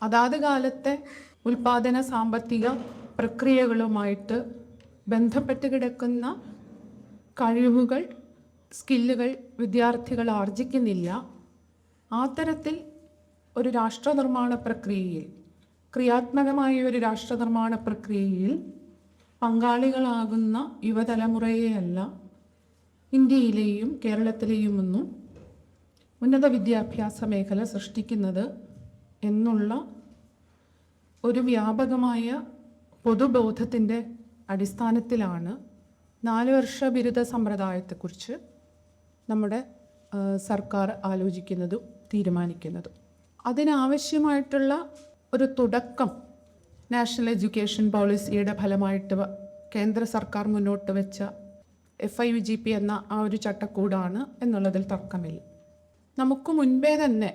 അതാത് കാലത്തെ ഉൽപാദന സാമ്പത്തിക പ്രക്രിയകളുമായിട്ട് ബന്ധപ്പെട്ട് കിടക്കുന്ന കഴിവുകൾ, സ്കില്ലുകൾ വിദ്യാർത്ഥികൾ ആർജിക്കുന്നില്ല. ആ തരത്തിൽ ഒരു രാഷ്ട്രനിർമ്മാണ പ്രക്രിയയിൽ, ക്രിയാത്മകമായ ഒരു രാഷ്ട്രനിർമ്മാണ പ്രക്രിയയിൽ പങ്കാളികളാകുന്ന യുവതലമുറയെയല്ല ഇന്ത്യയിലെയും കേരളത്തിലെയും ഒന്നും ഉന്നത വിദ്യാഭ്യാസ മേഖല സൃഷ്ടിക്കുന്നത് എന്നുള്ള ഒരു വ്യാപകമായ പൊതുബോധത്തിൻ്റെ അടിസ്ഥാനത്തിലാണ് 4 വർഷ ബിരുദ സമ്പ്രദായത്തെക്കുറിച്ച് നമ്മുടെ സർക്കാർ ആലോചിക്കുന്നതും തീരുമാനിക്കുന്നതും. അതിനാവശ്യമായിട്ടുള്ള ഒരു തുടക്കം നാഷണൽ എഡ്യൂക്കേഷൻ പോളിസിയുടെ ഫലമായിട്ട് കേന്ദ്ര സർക്കാർ മുന്നോട്ട് വെച്ച FIUGP എന്ന ആ ഒരു ചട്ടക്കൂടാണ് എന്നുള്ളതിൽ തർക്കമില്ല. നമുക്ക് മുൻപേ തന്നെ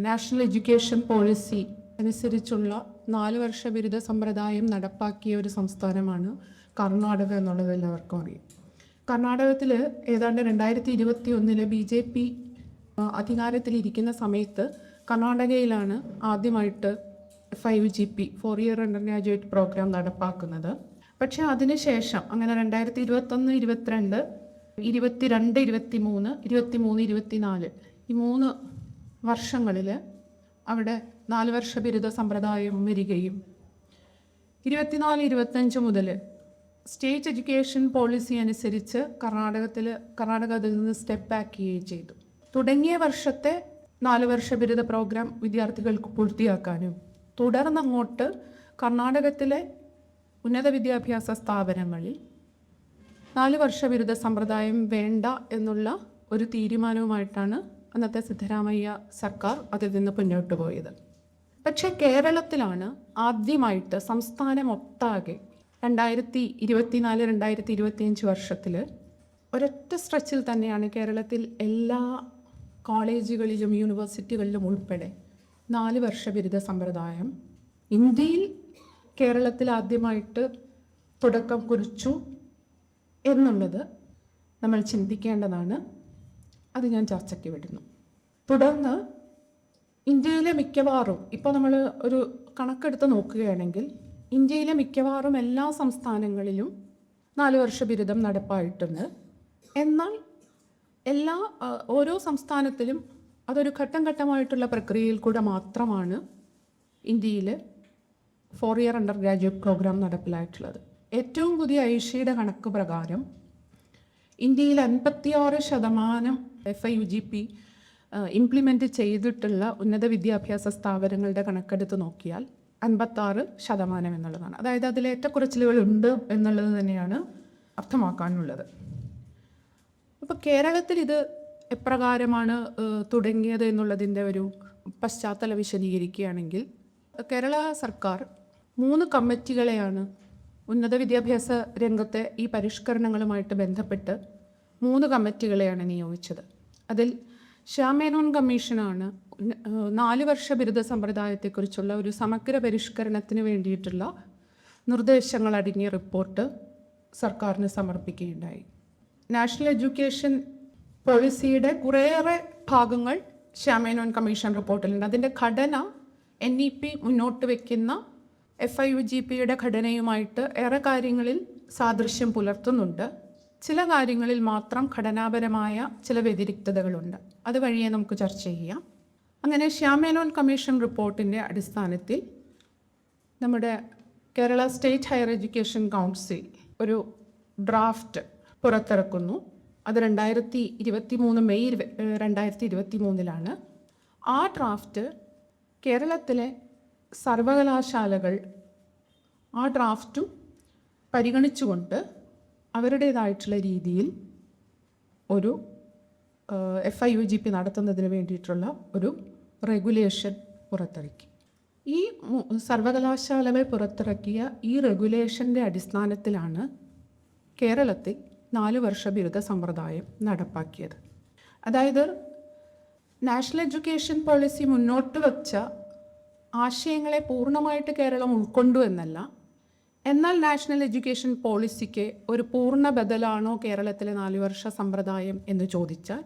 നാഷണൽ എഡ്യൂക്കേഷൻ പോളിസി അനുസരിച്ചുള്ള 4 വർഷ ബിരുദ സമ്പ്രദായം നടപ്പാക്കിയ ഒരു സംസ്ഥാനമാണ് കർണാടക എന്നുള്ളത് എല്ലാവർക്കും അറിയാം. കർണാടകത്തിൽ ഏതാണ്ട് 2021 BJP അധികാരത്തിലിരിക്കുന്ന സമയത്ത് കർണാടകയിലാണ് ആദ്യമായിട്ട് FIUGP 4 year undergraduate programme നടപ്പാക്കുന്നത്. പക്ഷേ അതിനുശേഷം അങ്ങനെ 2021, 22, 22, 23, 24 ഈ 3 വർഷങ്ങളിൽ അവിടെ 4 വർഷ ബിരുദ സമ്പ്രദായം വരികയും 24-25 മുതൽ സ്റ്റേറ്റ് എഡ്യൂക്കേഷൻ പോളിസി അനുസരിച്ച് കർണാടക അതിൽ നിന്ന് സ്റ്റെപ്പ് ബാക്ക് ചെയ്യുകയും ചെയ്തു. തുടങ്ങിയ വർഷത്തെ 4 വർഷ ബിരുദ പ്രോഗ്രാം വിദ്യാർത്ഥികൾക്ക് പൂർത്തിയാക്കാനും തുടർന്നങ്ങോട്ട് കർണാടകത്തിലെ ഉന്നത വിദ്യാഭ്യാസ സ്ഥാപനങ്ങളിൽ 4 വർഷ ബിരുദ സമ്പ്രദായം വേണ്ട എന്നുള്ള ഒരു തീരുമാനവുമായിട്ടാണ് അന്നത്തെ സിദ്ധരാമയ്യ സർക്കാർ അതിൽ നിന്ന് മുന്നോട്ട് പോയത്. പക്ഷേ കേരളത്തിലാണ് ആദ്യമായിട്ട് സംസ്ഥാനമൊട്ടാകെ 2024-2025 വർഷത്തിൽ ഒരൊറ്റ സ്ട്രെച്ചിൽ തന്നെയാണ് കേരളത്തിൽ എല്ലാ കോളേജുകളിലും യൂണിവേഴ്സിറ്റികളിലും ഉൾപ്പെടെ 4 വർഷ ബിരുദ സമ്പ്രദായം ഇന്ത്യയിൽ കേരളത്തിൽ ആദ്യമായിട്ട് തുടക്കം കുറിച്ചു എന്നുള്ളത് നമ്മൾ ചിന്തിക്കേണ്ടതാണ്. അത് ഞാൻ ചർച്ചയ്ക്ക് വിടുന്നു. തുടർന്ന് ഇന്ത്യയിലെ മിക്കവാറും, ഇപ്പോൾ നമ്മൾ ഒരു കണക്കെടുത്ത് നോക്കുകയാണെങ്കിൽ ഇന്ത്യയിലെ മിക്കവാറും എല്ലാ സംസ്ഥാനങ്ങളിലും 4 വർഷ ബിരുദം നടപ്പായിട്ടുണ്ട്. എന്നാൽ ഓരോ സംസ്ഥാനത്തിലും അതൊരു ഘട്ടം ഘട്ടമായിട്ടുള്ള പ്രക്രിയയിൽ കൂടെ മാത്രമാണ് ഇന്ത്യയിൽ 4 ഇയർ അണ്ടർ ഗ്രാജുവേറ്റ് പ്രോഗ്രാം നടപ്പിലായിട്ടുള്ളത്. ഏറ്റവും പുതിയ ഐഷയുടെ കണക്ക് പ്രകാരം ഇന്ത്യയിൽ 56% FIUGP ഇംപ്ലിമെൻ്റ് ചെയ്തിട്ടുള്ള ഉന്നത വിദ്യാഭ്യാസ സ്ഥാപനങ്ങളുടെ കണക്കെടുത്ത് നോക്കിയാൽ 56% എന്നുള്ളതാണ്. അതായത് അതിൽ ഏറ്റക്കുറച്ചിലുകൾ ഉണ്ട് എന്നുള്ളത് തന്നെയാണ് അർത്ഥമാക്കാനുള്ളത്. അപ്പോൾ കേരളത്തിൽ ഇത് എപ്രകാരമാണ് തുടങ്ങിയത് എന്നുള്ളതിൻ്റെ ഒരു പശ്ചാത്തലം വിശദീകരിക്കുകയാണെങ്കിൽ, കേരള സർക്കാർ 3 കമ്മിറ്റികളെയാണ് ഉന്നത വിദ്യാഭ്യാസ രംഗത്തെ ഈ പരിഷ്കരണങ്ങളുമായിട്ട് ബന്ധപ്പെട്ട് 3 കമ്മിറ്റികളെയാണ് നിയോഗിച്ചത്. അതിൽ ശ്യാമേനോൻ കമ്മീഷനാണ് 4 വർഷ ബിരുദ സമ്പ്രദായത്തെക്കുറിച്ചുള്ള ഒരു സമഗ്ര പരിഷ്കരണത്തിന് വേണ്ടിയിട്ടുള്ള നിർദ്ദേശങ്ങളടങ്ങിയ റിപ്പോർട്ട് സർക്കാരിന് സമർപ്പിക്കുകയുണ്ടായി. നാഷണൽ എഡ്യൂക്കേഷൻ പോളിസിയുടെ കുറേയേറെ ഭാഗങ്ങൾ ശ്യാമേനോൻ കമ്മീഷൻ റിപ്പോർട്ടിലുണ്ട്. അതിൻ്റെ ഘടന NEP മുന്നോട്ട് വയ്ക്കുന്ന FIUGPയുടെ ഘടനയുമായിട്ട് ഏറെ കാര്യങ്ങളിൽ സാദൃശ്യം പുലർത്തുന്നുണ്ട്. ചില കാര്യങ്ങളിൽ മാത്രം ഘടനാപരമായ ചില വ്യതിരിക്തതകളുണ്ട്. അത് വഴിയെ നമുക്ക് ചർച്ച ചെയ്യാം. അങ്ങനെ ശ്യാമേനോൻ കമ്മീഷൻ റിപ്പോർട്ടിൻ്റെ അടിസ്ഥാനത്തിൽ നമ്മുടെ Kerala state higher education council ഒരു ഡ്രാഫ്റ്റ് പുറത്തിറക്കുന്നു. അത് 2023 മെയ് 2023 ആ ഡ്രാഫ്റ്റ് കേരളത്തിലെ സർവകലാശാലകൾ ആ ഡ്രാഫ്റ്റും പരിഗണിച്ചുകൊണ്ട് അവരുടേതായിട്ടുള്ള രീതിയിൽ ഒരു FIUGP നടത്തുന്നതിന് വേണ്ടിയിട്ടുള്ള ഒരു റെഗുലേഷൻ പുറത്തിറക്കി. ഈ സർവകലാശാലകൾ പുറത്തിറക്കിയ ഈ റെഗുലേഷൻ്റെ അടിസ്ഥാനത്തിലാണ് കേരളത്തിൽ 4 വർഷ ബിരുദ സമ്പ്രദായം നടപ്പാക്കിയത്. അതായത് നാഷണൽ എഡ്യൂക്കേഷൻ പോളിസി മുന്നോട്ട് വച്ച ആശയങ്ങളെ പൂർണ്ണമായിട്ട് കേരളം ഉൾക്കൊണ്ടു എന്നല്ല, എന്നാൽ നാഷണൽ എഡ്യൂക്കേഷൻ പോളിസിക്ക് ഒരു പൂർണ്ണ ബദലാണോ കേരളത്തിലെ 4 വർഷ സമ്പ്രദായം എന്ന് ചോദിച്ചാൽ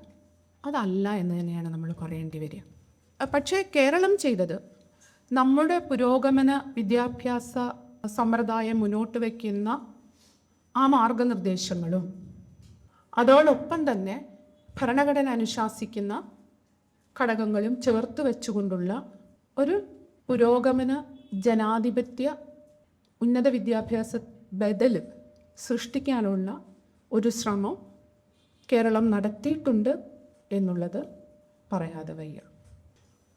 അതല്ല എന്ന് തന്നെയാണ് നമ്മൾ പറയേണ്ടി വരിക. പക്ഷേ കേരളം ചെയ്തത് നമ്മുടെ പുരോഗമന വിദ്യാഭ്യാസ സമ്പ്രദായം മുന്നോട്ട് വയ്ക്കുന്ന ആ മാർഗനിർദ്ദേശങ്ങളും അതോടൊപ്പം തന്നെ ഭരണഘടന അനുശാസിക്കുന്ന ഘടകങ്ങളും ചേർത്ത് വെച്ചുകൊണ്ടുള്ള ഒരു പുരോഗമന ജനാധിപത്യ ഉന്നത വിദ്യാഭ്യാസ ബദൽ സൃഷ്ടിക്കാനുള്ള ഒരു ശ്രമം കേരളം നടത്തിയിട്ടുണ്ട് എന്നുള്ളത് പറയാതെ വയ്യ.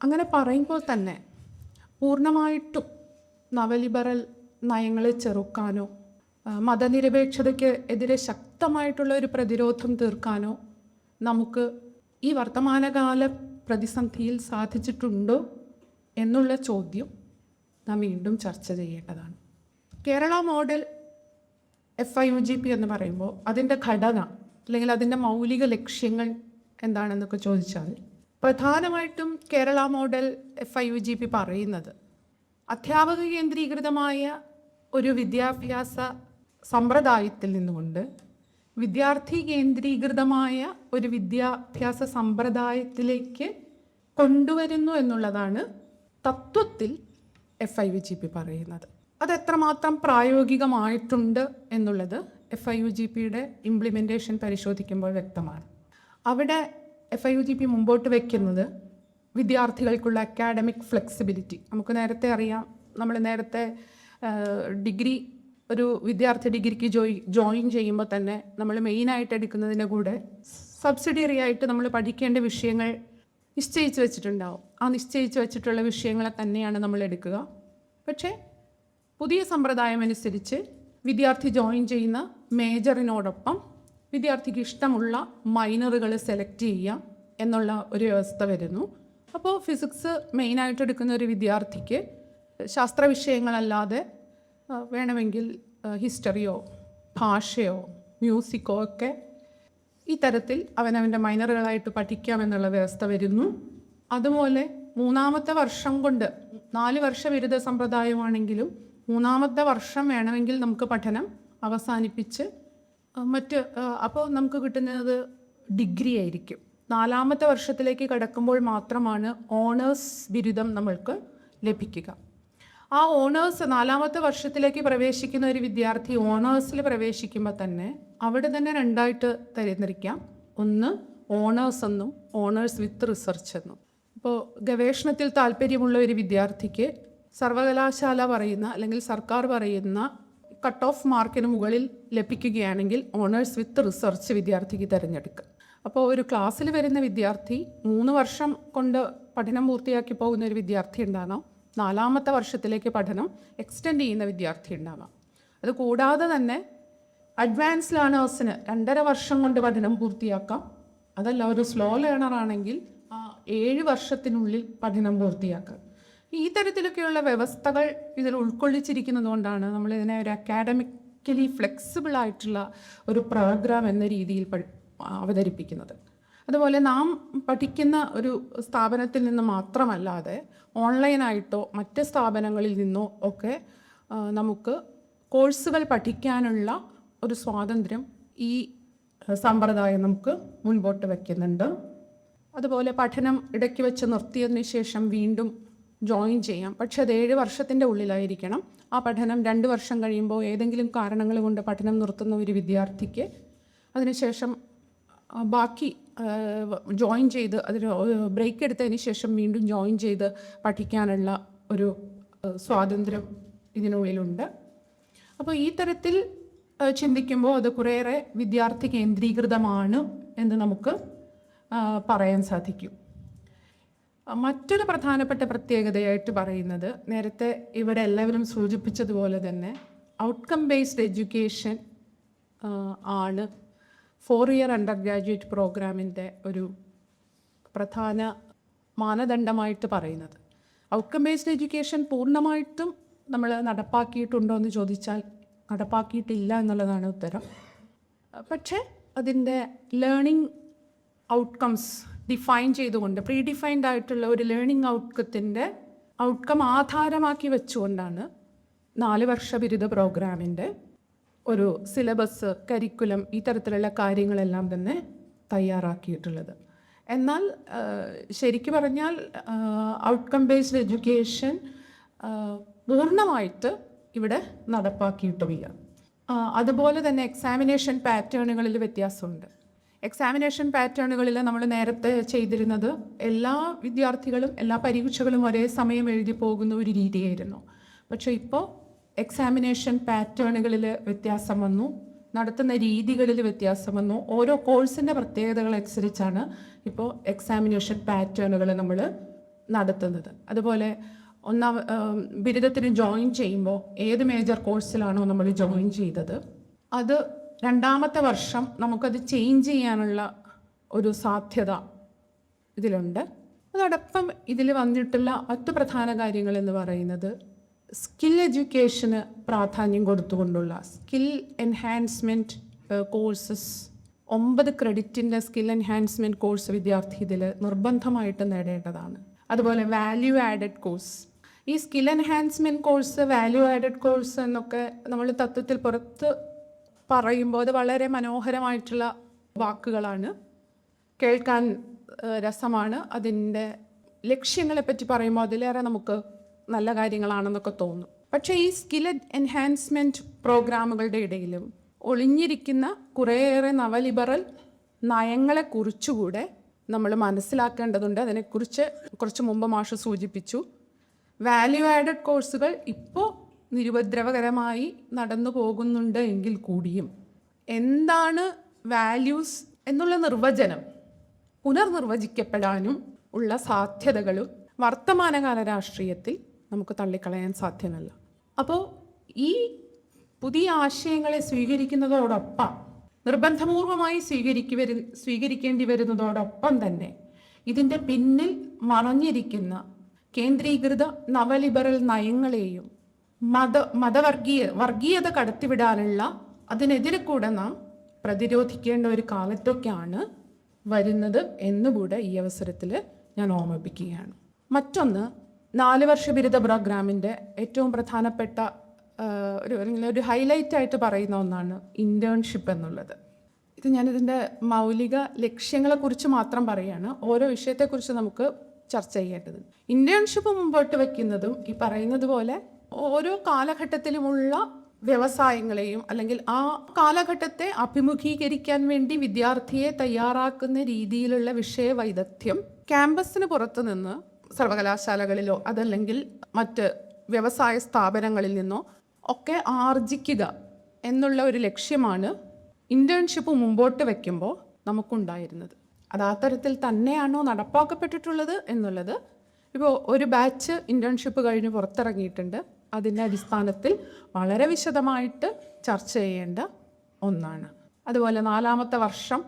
അങ്ങനെ പറയുമ്പോൾ തന്നെ പൂർണ്ണമായിട്ടും നവലിബറൽ നയങ്ങളെ ചെറുക്കാനോ മതനിരപേക്ഷതയ്ക്ക് എതിരെ ശക്തമായിട്ടുള്ള ഒരു പ്രതിരോധം തീർക്കാനോ നമുക്ക് ഈ വർത്തമാനകാല പ്രതിസന്ധിയിൽ സാധിച്ചിട്ടുണ്ടോ എന്നുള്ള ചോദ്യം നാം വീണ്ടും ചർച്ച ചെയ്യേണ്ടതാണ്. കേരള മോഡൽ FIUGP എന്ന് പറയുമ്പോൾ അതിൻ്റെ ഘടന അല്ലെങ്കിൽ അതിൻ്റെ മൗലിക ലക്ഷ്യങ്ങൾ എന്താണെന്നൊക്കെ ചോദിച്ചാൽ പ്രധാനമായിട്ടും കേരള മോഡൽ FIUGP പറയുന്നത് അധ്യാപക കേന്ദ്രീകൃതമായ ഒരു വിദ്യാഭ്യാസ സമ്പ്രദായത്തിൽ നിന്നുകൊണ്ട് വിദ്യാർത്ഥി കേന്ദ്രീകൃതമായ ഒരു വിദ്യാഭ്യാസ സമ്പ്രദായത്തിലേക്ക് കൊണ്ടുവരുന്നു എന്നുള്ളതാണ് തത്വത്തിൽ FIUGP പറയുന്നത്. അതെത്രമാത്രം പ്രായോഗികമായിട്ടുണ്ട് എന്നുള്ളത് FIUGPയുടെ ഇംപ്ലിമെൻറ്റേഷൻ പരിശോധിക്കുമ്പോൾ വ്യക്തമാണ്. അവിടെ FIUGP മുമ്പോട്ട് വയ്ക്കുന്നത് വിദ്യാർത്ഥികൾക്കുള്ള അക്കാഡമിക് ഫ്ലെക്സിബിലിറ്റി. നമുക്ക് നേരത്തെ അറിയാം, നമ്മൾ നേരത്തെ ഡിഗ്രി ഒരു വിദ്യാർത്ഥി ഡിഗ്രിക്ക് ജോയിൻ ചെയ്യുമ്പോൾ തന്നെ നമ്മൾ മെയിനായിട്ട് എടുക്കുന്നതിൻ്റെ കൂടെ സബ്സിഡിയറി ആയിട്ട് നമ്മൾ പഠിക്കേണ്ട വിഷയങ്ങൾ നിശ്ചയിച്ച് വെച്ചിട്ടുണ്ടാവും. ആ നിശ്ചയിച്ച് വെച്ചിട്ടുള്ള വിഷയങ്ങളെ തന്നെയാണ് നമ്മൾ എടുക്കുക. പക്ഷേ പുതിയ സമ്പ്രദായം അനുസരിച്ച് വിദ്യാർത്ഥി ജോയിൻ ചെയ്യുന്ന മേജറിനോടൊപ്പം വിദ്യാർത്ഥിക്ക് ഇഷ്ടമുള്ള മൈനറുകൾ സെലക്ട് ചെയ്യാം എന്നുള്ള ഒരു വ്യവസ്ഥ വരുന്നു. അപ്പോൾ ഫിസിക്സ് മെയിനായിട്ട് എടുക്കുന്ന ഒരു വിദ്യാർത്ഥിക്ക് ശാസ്ത്ര വിഷയങ്ങളല്ലാതെ വേണമെങ്കിൽ ഹിസ്റ്ററിയോ ഭാഷയോ മ്യൂസിക്കോ ഒക്കെ ഈ തരത്തിൽ അവനവൻ്റെ മൈനറുകളായിട്ട് പഠിക്കാമെന്നുള്ള വ്യവസ്ഥ വരുന്നു. അതുപോലെ മൂന്നാമത്തെ വർഷം കൊണ്ട് 4 വർഷ ബിരുദ സമ്പ്രദായമാണെങ്കിലും മൂന്നാമത്തെ വർഷം വേണമെങ്കിൽ നമുക്ക് പഠനം അവസാനിപ്പിച്ച് അപ്പോൾ നമുക്ക് കിട്ടുന്നത് ഡിഗ്രി ആയിരിക്കും. 4ാമത്തെ വർഷത്തിലേക്ക് കടക്കുമ്പോൾ മാത്രമാണ് ഓണേഴ്സ് ബിരുദം നമ്മൾക്ക് ലഭിക്കുക. ആ ഓണേഴ്സ് 4ാമത്തെ വർഷത്തിലേക്ക് പ്രവേശിക്കുന്ന ഒരു വിദ്യാർത്ഥി ഓണേഴ്സിൽ പ്രവേശിക്കുമ്പോൾ തന്നെ അവിടെ തന്നെ 2ആയിട്ട് തരംതിരിക്കാം. ഒന്ന് ഓണേഴ്സ് എന്നും ഓണേഴ്സ് വിത്ത് റിസർച്ച് എന്നും. ഇപ്പോൾ ഗവേഷണത്തിൽ താല്പര്യമുള്ള ഒരു വിദ്യാർത്ഥിക്ക് സർവകലാശാല പറയുന്ന അല്ലെങ്കിൽ സർക്കാർ പറയുന്ന കട്ട് ഓഫ് മാർക്കിന് മുകളിൽ ലഭിക്കുകയാണെങ്കിൽ ഓണേഴ്സ് വിത്ത് റിസർച്ച് വിദ്യാർത്ഥിക്ക് തിരഞ്ഞെടുക്കുക. അപ്പോൾ ഒരു ക്ലാസ്സിൽ വരുന്ന വിദ്യാർത്ഥി 3 വർഷം കൊണ്ട് പഠനം പൂർത്തിയാക്കി പോകുന്ന ഒരു വിദ്യാർത്ഥി ഉണ്ടാകാം. 4ാമത്തെ വർഷത്തിലേക്ക് പഠനം എക്സ്റ്റെൻഡ് ചെയ്യുന്ന വിദ്യാർത്ഥി ഉണ്ടാകാം. അത് കൂടാതെ തന്നെ അഡ്വാൻസ് ലേണേഴ്സിന് 2.5 വർഷം കൊണ്ട് പഠനം പൂർത്തിയാക്കാം. അതല്ല, ഒരു സ്ലോ ലേണർ ആണെങ്കിൽ 7 വർഷത്തിനുള്ളിൽ പഠനം പൂർത്തിയാക്കാം. ഈ തരത്തിലൊക്കെയുള്ള വ്യവസ്ഥകൾ ഇതിൽ ഉൾക്കൊള്ളിച്ചിരിക്കുന്നത് കൊണ്ടാണ് നമ്മളിതിനെ ഒരു അക്കാഡമിക്കലി ഫ്ലെക്സിബിൾ ആയിട്ടുള്ള ഒരു പ്രോഗ്രാം എന്ന രീതിയിൽ അവതരിപ്പിക്കുന്നത്. അതുപോലെ നാം പഠിക്കുന്ന ഒരു സ്ഥാപനത്തിൽ നിന്ന് മാത്രമല്ലാതെ ഓൺലൈനായിട്ടോ മറ്റ് സ്ഥാപനങ്ങളിൽ നിന്നോ ഒക്കെ നമുക്ക് കോഴ്സുകൾ പഠിക്കാനുള്ള ഒരു സ്വാതന്ത്ര്യം ഈ സമ്പ്രദായം നമുക്ക് മുൻപോട്ട് വയ്ക്കുന്നുണ്ട്. അതുപോലെ പഠനം ഇടയ്ക്ക് വെച്ച് നിർത്തിയതിന് ശേഷം വീണ്ടും ജോയിൻ ചെയ്യാം. പക്ഷെ അത് 7 വർഷത്തിൻ്റെ ഉള്ളിലായിരിക്കണം. ആ പഠനം 2 വർഷം കഴിയുമ്പോൾ ഏതെങ്കിലും കാരണങ്ങൾ കൊണ്ട് പഠനം നിർത്തുന്ന ഒരു വിദ്യാർത്ഥിക്ക് അതിനുശേഷം ബാക്കി ജോയിൻ ചെയ്ത് അതിന് ബ്രേക്ക് എടുത്തതിന് ശേഷം വീണ്ടും ജോയിൻ ചെയ്ത് പഠിക്കാനുള്ള ഒരു സ്വാതന്ത്ര്യം ഇതിനുള്ളിലുണ്ട്. അപ്പോൾ ഈ തരത്തിൽ ചിന്തിക്കുമ്പോൾ അത് കുറേയേറെ വിദ്യാർത്ഥി കേന്ദ്രീകൃതമാണ് എന്ന് നമുക്ക് പറയാൻ സാധിക്കും. മറ്റൊരു പ്രധാനപ്പെട്ട പ്രത്യേകതയായിട്ട് പറയുന്നത്, നേരത്തെ ഇവിടെ എല്ലാവരും സൂചിപ്പിച്ചതുപോലെ തന്നെ ഔട്ട്കം ബേസ്ഡ് എഡ്യൂക്കേഷൻ ആണ് 4 ഇയർ അണ്ടർ ഗ്രാജുവേറ്റ് പ്രോഗ്രാമിൻ്റെ ഒരു പ്രധാന മാനദണ്ഡമായിട്ട് പറയുന്നത്. ഔട്ട്കം ബേസ്ഡ് എഡ്യൂക്കേഷൻ പൂർണ്ണമായിട്ടും നമ്മൾ നടപ്പാക്കിയിട്ടുണ്ടോ എന്ന് ചോദിച്ചാൽ നടപ്പാക്കിയിട്ടില്ല എന്നുള്ളതാണ് ഉത്തരം. പക്ഷേ അതിൻ്റെ ലേണിംഗ് ഔട്ട്കംസ് ഡിഫൈൻ ചെയ്തുകൊണ്ട് പ്രീ ഡിഫൈൻഡ് ആയിട്ടുള്ള ഒരു ലേണിംഗ് ഔട്ട്കം ആധാരമാക്കി വെച്ചുകൊണ്ടാണ് 4 വർഷ ബിരുദ പ്രോഗ്രാമിൻ്റെ ഒരു സിലബസ്, കരിക്കുലം, ഈ തരത്തിലുള്ള കാര്യങ്ങളെല്ലാം തന്നെ തയ്യാറാക്കിയിട്ടുള്ളത്. എന്നാൽ ശരിക്കും പറഞ്ഞാൽ ഔട്ട്കം ബേസ്ഡ് എഡ്യൂക്കേഷൻ പൂർണ്ണമായിട്ട് ഇവിടെ നടപ്പാക്കിയിട്ടുമില്ല. അതുപോലെ തന്നെ എക്സാമിനേഷൻ പാറ്റേണുകളിൽ വ്യത്യാസമുണ്ട്. എക്സാമിനേഷൻ പാറ്റേണുകളിൽ നമ്മൾ നേരത്തെ ചെയ്തിരുന്നത് എല്ലാ വിദ്യാർത്ഥികളും എല്ലാ പരീക്ഷകളും ഒരേ സമയം എഴുതി പോകുന്ന ഒരു രീതിയായിരുന്നു. പക്ഷേ ഇപ്പോൾ എക്സാമിനേഷൻ പാറ്റേണുകളിൽ വ്യത്യാസം വന്നു, നടത്തുന്ന രീതികളിൽ വ്യത്യാസം വന്നു. ഓരോ കോഴ്സിൻ്റെ പ്രത്യേകതകളനുസരിച്ചാണ് ഇപ്പോൾ എക്സാമിനേഷൻ പാറ്റേണുകൾ നമ്മൾ നടത്തുന്നത്. അതുപോലെ ബിരുദത്തിന് ജോയിൻ ചെയ്യുമ്പോൾ ഏത് മേജർ കോഴ്സിലാണോ നമ്മൾ ജോയിൻ ചെയ്തത് അത് രണ്ടാമത്തെ വർഷം നമുക്കത് ചേഞ്ച് ചെയ്യാനുള്ള ഒരു സാധ്യത ഇതിലുണ്ട്. അതോടൊപ്പം ഇതിൽ വന്നിട്ടുള്ള മറ്റു പ്രധാന കാര്യങ്ങൾ എന്ന് പറയുന്നത് സ്കിൽ എഡ്യൂക്കേഷന് പ്രാധാന്യം കൊടുത്തുകൊണ്ടുള്ള സ്കിൽ എൻഹാൻസ്മെൻറ്റ് കോഴ്സസ്. 9 ക്രെഡിറ്റിൻ്റെ സ്കിൽ എൻഹാൻസ്മെൻറ്റ് കോഴ്സ് വിദ്യാർത്ഥി ഇതിൽ നിർബന്ധമായിട്ട് നേടേണ്ടതാണ്. അതുപോലെ വാല്യൂ ആഡഡ് കോഴ്സ്. ഈ skill enhancement course, value added course എന്നൊക്കെ നമ്മൾ തത്വത്തിൽ പുറത്ത് പറയുമ്പോൾ അത് വളരെ മനോഹരമായിട്ടുള്ള വാക്കുകളാണ്, കേൾക്കാൻ രസമാണ്. അതിൻ്റെ ലക്ഷ്യങ്ങളെപ്പറ്റി പറയുമ്പോൾ അതിലേറെ നമുക്ക് നല്ല കാര്യങ്ങളാണെന്നൊക്കെ തോന്നും. പക്ഷേ ഈ സ്കിൽ എൻഹാൻസ്മെൻറ്റ് പ്രോഗ്രാമുകളുടെ ഇടയിലും ഒളിഞ്ഞിരിക്കുന്ന കുറേയേറെ നവലിബറൽ നയങ്ങളെക്കുറിച്ചുകൂടെ നമ്മൾ മനസ്സിലാക്കേണ്ടതുണ്ട്. അതിനെക്കുറിച്ച് കുറച്ച് മുമ്പ് മാഷ് സൂചിപ്പിച്ചു. വാല്യൂ ആഡഡ് കോഴ്സുകൾ ഇപ്പോൾ നിരുപദ്രവകരമായി നടന്നു പോകുന്നുണ്ട് എങ്കിൽ കൂടിയും എന്താണ് വാല്യൂസ് എന്നുള്ള നിർവചനം പുനർനിർവചിക്കപ്പെടാനും ഉള്ള സാധ്യതകളും വർത്തമാനകാല രാഷ്ട്രീയത്തിൽ നമുക്ക് തള്ളിക്കളയാൻ സാധ്യമല്ല. അപ്പോൾ ഈ പുതിയ ആശയങ്ങളെ സ്വീകരിക്കുന്നതോടൊപ്പം നിർബന്ധപൂർവമായി സ്വീകരിക്കേണ്ടി വരുന്നതോടൊപ്പം തന്നെ ഇതിൻ്റെ പിന്നിൽ മറഞ്ഞിരിക്കുന്ന കേന്ദ്രീകൃത നവലിബറൽ നയങ്ങളെയും വർഗീയത കടത്തിവിടാനുള്ള അതിനെതിരെ കൂടെ നാം പ്രതിരോധിക്കേണ്ട ഒരു കാലത്തൊക്കെയാണ് വരുന്നത് എന്നുകൂടെ ഈ അവസരത്തിൽ ഞാൻ ഓർമ്മിപ്പിക്കുകയാണ്. മറ്റൊന്ന്, 4 വർഷ ബിരുദ പ്രോഗ്രാമിൻ്റെ ഏറ്റവും പ്രധാനപ്പെട്ട ഒരു ഹൈലൈറ്റായിട്ട് പറയുന്ന ഒന്നാണ് ഇൻറ്റേൺഷിപ്പ് എന്നുള്ളത്. ഇത് ഞാനിതിൻ്റെ മൗലിക ലക്ഷ്യങ്ങളെക്കുറിച്ച് മാത്രം പറയുകയാണ്. ഓരോ വിഷയത്തെക്കുറിച്ച് നമുക്ക് ചർച്ച ചെയ്യേണ്ടത്. ഇൻറ്റേൺഷിപ്പ് മുമ്പോട്ട് വയ്ക്കുന്നതും ഈ പറയുന്നത് പോലെ ഓരോ കാലഘട്ടത്തിലുമുള്ള വ്യവസായങ്ങളെയും അല്ലെങ്കിൽ ആ കാലഘട്ടത്തെ അഭിമുഖീകരിക്കാൻ വേണ്ടി വിദ്യാർത്ഥിയെ തയ്യാറാക്കുന്ന രീതിയിലുള്ള വിഷയ വൈദഗ്ധ്യം ക്യാമ്പസിന് പുറത്തു നിന്ന് സർവകലാശാലകളിലോ അതല്ലെങ്കിൽ മറ്റ് വ്യവസായ സ്ഥാപനങ്ങളിൽ നിന്നോ ഒക്കെ ആർജിക്കുക എന്നുള്ള ഒരു ലക്ഷ്യമാണ് ഇൻറ്റേൺഷിപ്പ് മുമ്പോട്ട് വയ്ക്കുമ്പോൾ നമുക്കുണ്ടായിരുന്നത്. അത് ആ തരത്തിൽ തന്നെയാണോ നടപ്പാക്കപ്പെട്ടിട്ടുള്ളത് എന്നുള്ളത് ഇപ്പോൾ ഒരു ബാച്ച് ഇൻറ്റേൺഷിപ്പ് കഴിഞ്ഞ് പുറത്തിറങ്ങിയിട്ടുണ്ട്. അതിൻ്റെ അടിസ്ഥാനത്തിൽ വളരെ വിശദമായിട്ട് ചർച്ച ചെയ്യേണ്ട ഒന്നാണ്. അതുപോലെ 4ാമത്തെ വർഷം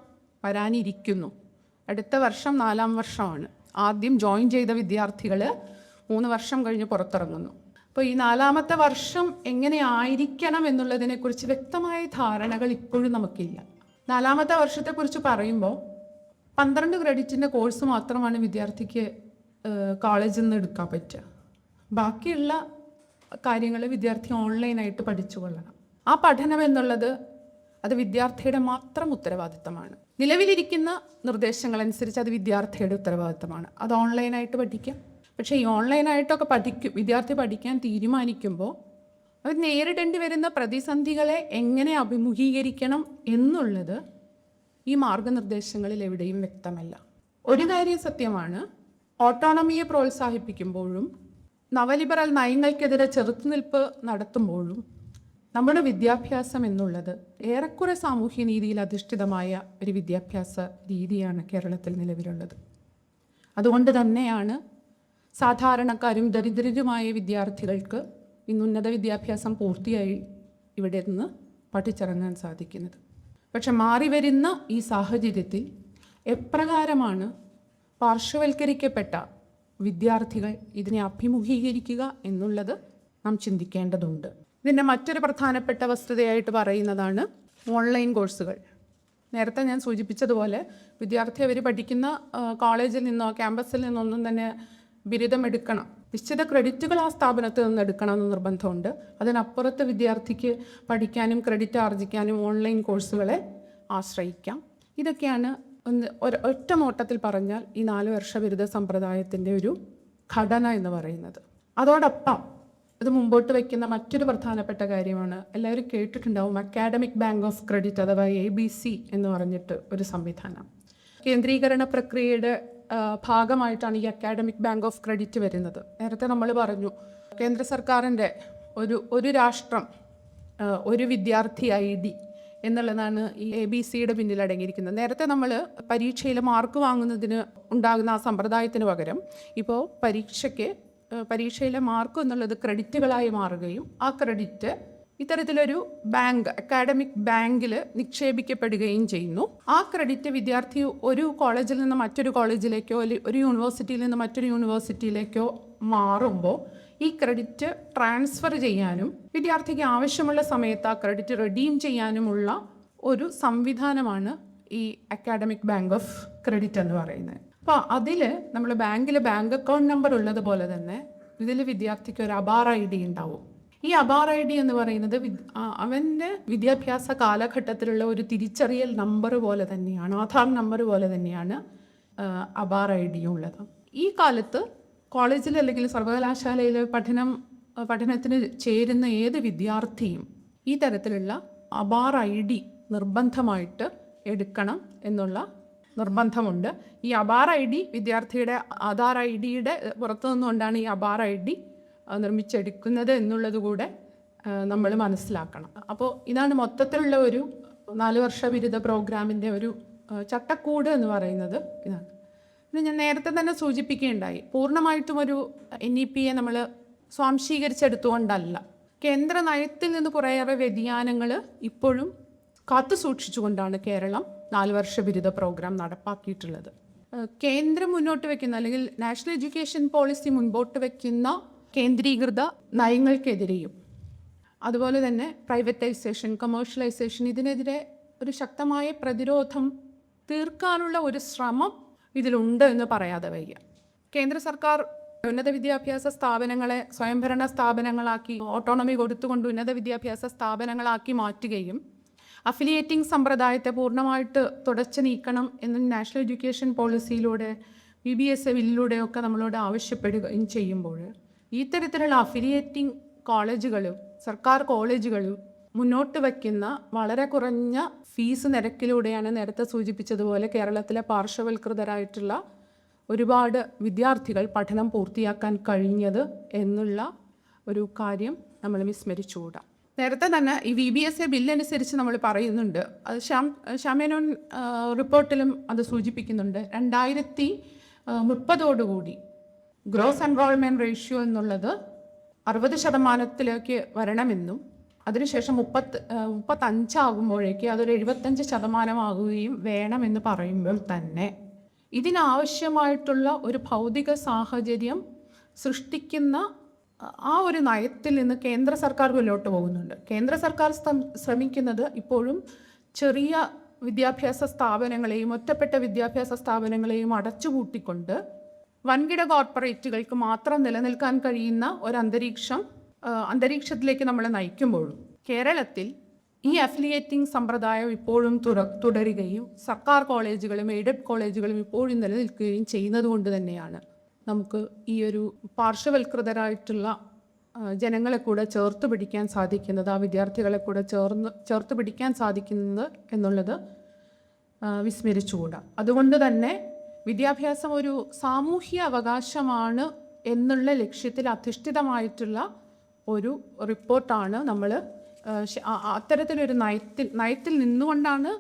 വരാനിരിക്കുന്നു. അടുത്ത വർഷം 4ാം വർഷമാണ്. ആദ്യം ജോയിൻ ചെയ്ത വിദ്യാർത്ഥികൾ 3 വർഷം കഴിഞ്ഞ് പുറത്തിറങ്ങുന്നു. അപ്പോൾ ഈ 4ാമത്തെ വർഷം എങ്ങനെ ആയിരിക്കണം എന്നുള്ളതിനെക്കുറിച്ച് വ്യക്തമായ ധാരണകൾ ഇപ്പോഴും നമുക്കില്ല. 4ാമത്തെ വർഷത്തെക്കുറിച്ച് പറയുമ്പോൾ 12 ക്രെഡിറ്റിൻ്റെ കോഴ്സ് മാത്രമാണ് വിദ്യാർത്ഥിക്ക് കോളേജിൽ നിന്ന് എടുക്കാൻ പറ്റുക. ബാക്കിയുള്ള കാര്യങ്ങൾ വിദ്യാർത്ഥി ഓൺലൈനായിട്ട് പഠിച്ചു കൊള്ളണം. ആ പഠനം എന്നുള്ളത് അത് വിദ്യാർത്ഥിയുടെ മാത്രം ഉത്തരവാദിത്തമാണ്. നിലവിലിരിക്കുന്ന നിർദ്ദേശങ്ങളനുസരിച്ച് അത് വിദ്യാർത്ഥിയുടെ ഉത്തരവാദിത്തമാണ്. അത് ഓൺലൈനായിട്ട് പഠിക്കാം. പക്ഷേ ഈ ഓൺലൈനായിട്ടൊക്കെ വിദ്യാർത്ഥി പഠിക്കാൻ തീരുമാനിക്കുമ്പോൾ അവർ നേരിടേണ്ടി വരുന്ന പ്രതിസന്ധികളെ എങ്ങനെ അഭിമുഖീകരിക്കണം എന്നുള്ളത് ഈ മാർഗനിർദ്ദേശങ്ങളിൽ എവിടെയും വ്യക്തമല്ല. ഒരു കാര്യം സത്യമാണ്, ഓട്ടോണമിയെ പ്രോത്സാഹിപ്പിക്കുമ്പോഴും നവലിബറൽ നയങ്ങൾക്കെതിരെ ചെറുത്തുനിൽപ്പ് നടത്തുമ്പോഴും നമ്മുടെ വിദ്യാഭ്യാസം എന്നുള്ളത് ഏറെക്കുറെ സാമൂഹ്യ നീതിയിൽ അധിഷ്ഠിതമായ ഒരു വിദ്യാഭ്യാസ രീതിയാണ് കേരളത്തിൽ നിലവിലുള്ളത്. അതുകൊണ്ട് തന്നെയാണ് സാധാരണക്കാരും ദരിദ്രരുമായ വിദ്യാർത്ഥികൾക്ക് ഇന്ന് ഉന്നത വിദ്യാഭ്യാസം പൂർത്തിയായി ഇവിടെ നിന്ന് പഠിച്ചിറങ്ങാൻ സാധിക്കുന്നത്. പക്ഷെ മാറി വരുന്ന ഈ സാഹചര്യത്തിൽ എപ്രകാരമാണ് പാർശ്വവൽക്കരിക്കപ്പെട്ട വിദ്യാർത്ഥികൾ ഇതിനെ അഭിമുഖീകരിക്കുക എന്നുള്ളത് നാം ചിന്തിക്കേണ്ടതുണ്ട്. ഇതിൻ്റെ മറ്റൊരു പ്രധാനപ്പെട്ട വസ്തുതയായിട്ട് പറയുന്നതാണ് ഓൺലൈൻ കോഴ്സുകൾ. നേരത്തെ ഞാൻ സൂചിപ്പിച്ചതുപോലെ വിദ്യാർത്ഥി അവർ പഠിക്കുന്ന കോളേജിൽ നിന്നോ ക്യാമ്പസിൽ നിന്നൊന്നും തന്നെ ബിരുദം എടുക്കണം, നിശ്ചിത ക്രെഡിറ്റുകൾ ആ സ്ഥാപനത്തിൽ നിന്ന് എടുക്കണമെന്ന് നിർബന്ധമുണ്ട്. അതിനപ്പുറത്ത് വിദ്യാർത്ഥിക്ക് പഠിക്കാനും ക്രെഡിറ്റ് ആർജിക്കാനും ഓൺലൈൻ കോഴ്സുകളെ ആശ്രയിക്കാം. ഇതൊക്കെയാണ് ഒറ്റ നോട്ടത്തിൽ പറഞ്ഞാൽ ഈ 4 വർഷ ബിരുദ സമ്പ്രദായത്തിൻ്റെ ഒരു ഘടന എന്ന് പറയുന്നത്. അതോടൊപ്പം ഇത് മുമ്പോട്ട് വയ്ക്കുന്ന മറ്റൊരു പ്രധാനപ്പെട്ട കാര്യമാണ്, എല്ലാവരും കേട്ടിട്ടുണ്ടാവും, അക്കാഡമിക് ബാങ്ക് ഓഫ് ക്രെഡിറ്റ് അഥവാ ABC എന്ന് പറഞ്ഞിട്ട് ഒരു സംവിധാനം. കേന്ദ്രീകരണ പ്രക്രിയയുടെ ഭാഗമായിട്ടാണ് ഈ അക്കാഡമിക് ബാങ്ക് ഓഫ് ക്രെഡിറ്റ് വരുന്നത്. നേരത്തെ നമ്മൾ പറഞ്ഞു, കേന്ദ്ര സർക്കാരിൻ്റെ ഒരു രാഷ്ട്രം ഒരു വിദ്യാർത്ഥി ID എന്നുള്ളതാണ് ഈ ABCയുടെ പിന്നിൽ അടങ്ങിയിരിക്കുന്നത്. നേരത്തെ നമ്മൾ പരീക്ഷയിൽ മാർക്ക് വാങ്ങുന്നതിന് ഉണ്ടാകുന്ന ആ സമ്പ്രദായത്തിന് പകരം ഇപ്പോൾ പരീക്ഷയിലെ മാർക്ക് എന്നുള്ളത് ക്രെഡിറ്റുകളായി മാറുകയും ആ ക്രെഡിറ്റ് ഇത്തരത്തിലൊരു ബാങ്ക്, അക്കാഡമിക് ബാങ്കിൽ നിക്ഷേപിക്കപ്പെടുകയും ചെയ്യുന്നു. ആ ക്രെഡിറ്റ് വിദ്യാർത്ഥി ഒരു കോളേജിൽ നിന്ന് മറ്റൊരു കോളേജിലേക്കോ ഒരു യൂണിവേഴ്സിറ്റിയിൽ നിന്ന് മറ്റൊരു യൂണിവേഴ്സിറ്റിയിലേക്കോ മാറുമ്പോൾ ഈ ക്രെഡിറ്റ് ട്രാൻസ്ഫർ ചെയ്യാനും വിദ്യാർത്ഥിക്ക് ആവശ്യമുള്ള സമയത്ത് ആ ക്രെഡിറ്റ് റെഡീം ചെയ്യാനുമുള്ള ഒരു സംവിധാനമാണ് ഈ അക്കാഡമിക് ബാങ്ക് ഓഫ് ക്രെഡിറ്റ് എന്ന് പറയുന്നത്. അപ്പോൾ അതിൽ നമ്മൾ ബാങ്കിൽ ബാങ്ക് അക്കൗണ്ട് നമ്പർ ഉള്ളതുപോലെ തന്നെ ഇതിൽ വിദ്യാർത്ഥിക്ക് ഒരു അബാർ ID ഉണ്ടാവും. ഈ അബാർ ID എന്ന് പറയുന്നത് അവൻ്റെ വിദ്യാഭ്യാസ കാലഘട്ടത്തിലുള്ള ഒരു തിരിച്ചറിയൽ നമ്പർ പോലെ തന്നെയാണ്, ആധാർ നമ്പർ പോലെ തന്നെയാണ് അബാർ ID ഉള്ളത്. ഈ കാലത്ത് കോളേജിൽ അല്ലെങ്കിൽ സർവകലാശാലയിൽ പഠനത്തിന് ചേരുന്ന ഏത് വിദ്യാർത്ഥിയും ഈ തരത്തിലുള്ള അബാർ ID നിർബന്ധമായിട്ട് എടുക്കണം എന്നുള്ള നിർബന്ധമുണ്ട്. ഈ അബാർ ID വിദ്യാർത്ഥിയുടെ ആധാർ IDയുടെ പുറത്തു നിന്നുകൊണ്ടാണ് ഈ അബാർ ID നിർമ്മിച്ചെടുക്കുന്നത് എന്നുള്ളത് കൂടെ നമ്മൾ മനസ്സിലാക്കണം. അപ്പോൾ ഇതാണ് മൊത്തത്തിലുള്ള ഒരു 4 വർഷ ബിരുദ പ്രോഗ്രാമിൻ്റെ ഒരു ചട്ടക്കൂട് എന്ന് പറയുന്നത് ഇതാണ്. ഇത് ഞാൻ നേരത്തെ തന്നെ സൂചിപ്പിക്കുകയുണ്ടായി, പൂർണ്ണമായിട്ടും ഒരു NEPയെ നമ്മൾ സ്വാംശീകരിച്ചെടുത്തുകൊണ്ടല്ല, കേന്ദ്ര നയത്തിൽ നിന്ന് കുറേയേറെ വ്യതിയാനങ്ങൾ ഇപ്പോഴും കാത്തു സൂക്ഷിച്ചുകൊണ്ടാണ് കേരളം 4 വർഷ ബിരുദ പ്രോഗ്രാം നടപ്പാക്കിയിട്ടുള്ളത്. കേന്ദ്രം മുന്നോട്ട് വയ്ക്കുന്ന അല്ലെങ്കിൽ നാഷണൽ എഡ്യൂക്കേഷൻ പോളിസി മുൻപോട്ട് വയ്ക്കുന്ന കേന്ദ്രീകൃത നയങ്ങൾക്കെതിരെയും അതുപോലെ തന്നെ പ്രൈവറ്റൈസേഷൻ, കമേഴ്ഷ്യലൈസേഷൻ, ഇതിനെതിരെ ഒരു ശക്തമായ പ്രതിരോധം തീർക്കാനുള്ള ഒരു ശ്രമം ഇതിലുണ്ട് എന്ന് പറയാതെ വയ്യ. കേന്ദ്ര സർക്കാർ ഉന്നത വിദ്യാഭ്യാസ സ്ഥാപനങ്ങളെ സ്വയംഭരണ സ്ഥാപനങ്ങളാക്കി ഓട്ടോണമി കൊടുത്തുകൊണ്ട് ഉന്നത വിദ്യാഭ്യാസ സ്ഥാപനങ്ങളാക്കി മാറ്റുകയും അഫിലിയേറ്റിംഗ് സമ്പ്രദായത്തെ പൂർണ്ണമായിട്ട് തുടച്ചു നീക്കണം എന്ന് നാഷണൽ എഡ്യൂക്കേഷൻ പോളിസിയിലൂടെ BBSA ബില്ലിലൂടെയൊക്കെ നമ്മളോട് ആവശ്യപ്പെടുകയും ചെയ്യുമ്പോൾ ഈ തരത്തിലുള്ള അഫിലിയേറ്റിംഗ് കോളേജുകളും സർക്കാർ കോളേജുകളും മുന്നോട്ട് വയ്ക്കുന്ന വളരെ കുറഞ്ഞ ഫീസ് നിരക്കിലൂടെയാണ് നേരത്തെ സൂചിപ്പിച്ചതുപോലെ കേരളത്തിലെ പാർശ്വവൽകൃതരായിട്ടുള്ള ഒരുപാട് വിദ്യാർത്ഥികൾ പഠനം പൂർത്തിയാക്കാൻ കഴിഞ്ഞത് എന്നുള്ള ഒരു കാര്യം നമ്മൾ വിസ്മരിച്ചുകൂടാ. നേരത്തെ തന്നെ ഈ BBSA ബില്ലനുസരിച്ച് നമ്മൾ പറയുന്നുണ്ട്, അത് ഷാമേനോൻ റിപ്പോർട്ടിലും അത് സൂചിപ്പിക്കുന്നുണ്ട്, 2030 ഗ്രോസ് എൻറോൾമെൻറ്റ് റേഷ്യോ എന്നുള്ളത് 60% വരണമെന്നും അതിനുശേഷം 35 ആകുമ്പോഴേക്ക് അതൊരു 75% വേണമെന്ന് പറയുമ്പോൾ തന്നെ ഇതിനാവശ്യമായിട്ടുള്ള ഒരു ഭൗതിക സാഹചര്യം സൃഷ്ടിക്കുന്ന ആ ഒരു നയത്തിൽ നിന്ന് കേന്ദ്ര സർക്കാർ മുന്നോട്ട് പോകുന്നുണ്ട്. കേന്ദ്ര സർക്കാർ ശ്രമിക്കുന്നത് ഇപ്പോഴും ചെറിയ വിദ്യാഭ്യാസ സ്ഥാപനങ്ങളെയും ഒറ്റപ്പെട്ട വിദ്യാഭ്യാസ സ്ഥാപനങ്ങളെയും അടച്ചുപൂട്ടിക്കൊണ്ട് വൻകിട കോർപ്പറേറ്റുകൾക്ക് മാത്രം നിലനിൽക്കാൻ കഴിയുന്ന ഒരു അന്തരീക്ഷത്തിലേക്ക് നമ്മളെ നയിക്കുമ്പോഴും കേരളത്തിൽ ഈ അഫിലിയേറ്റിംഗ് സമ്പ്രദായം ഇപ്പോഴും തുടരുകയും സർക്കാർ കോളേജുകളും എയ്ഡഡ് കോളേജുകളും ഇപ്പോഴും നിലനിൽക്കുകയും ചെയ്യുന്നത് കൊണ്ട് തന്നെയാണ് നമുക്ക് ഈ ഒരു പാർശ്വവൽകൃതരായിട്ടുള്ള ജനങ്ങളെ കൂടെ ചേർത്ത് പിടിക്കാൻ സാധിക്കുന്നത്, ആ വിദ്യാർത്ഥികളെ കൂടെ ചേർത്ത് പിടിക്കാൻ സാധിക്കുന്നത് എന്നുള്ളത് വിസ്മരിച്ചുകൂടാ. അതുകൊണ്ട് തന്നെ വിദ്യാഭ്യാസം ഒരു സാമൂഹ്യ അവകാശമാണ് എന്നുള്ള ലക്ഷ്യത്തിൽ അധിഷ്ഠിതമായിട്ടുള്ള ഒരു റിപ്പോർട്ടാണ് നമ്മൾ അത്തരത്തിലൊരു നയത്തിൽ നിന്നുകൊണ്ടാണ്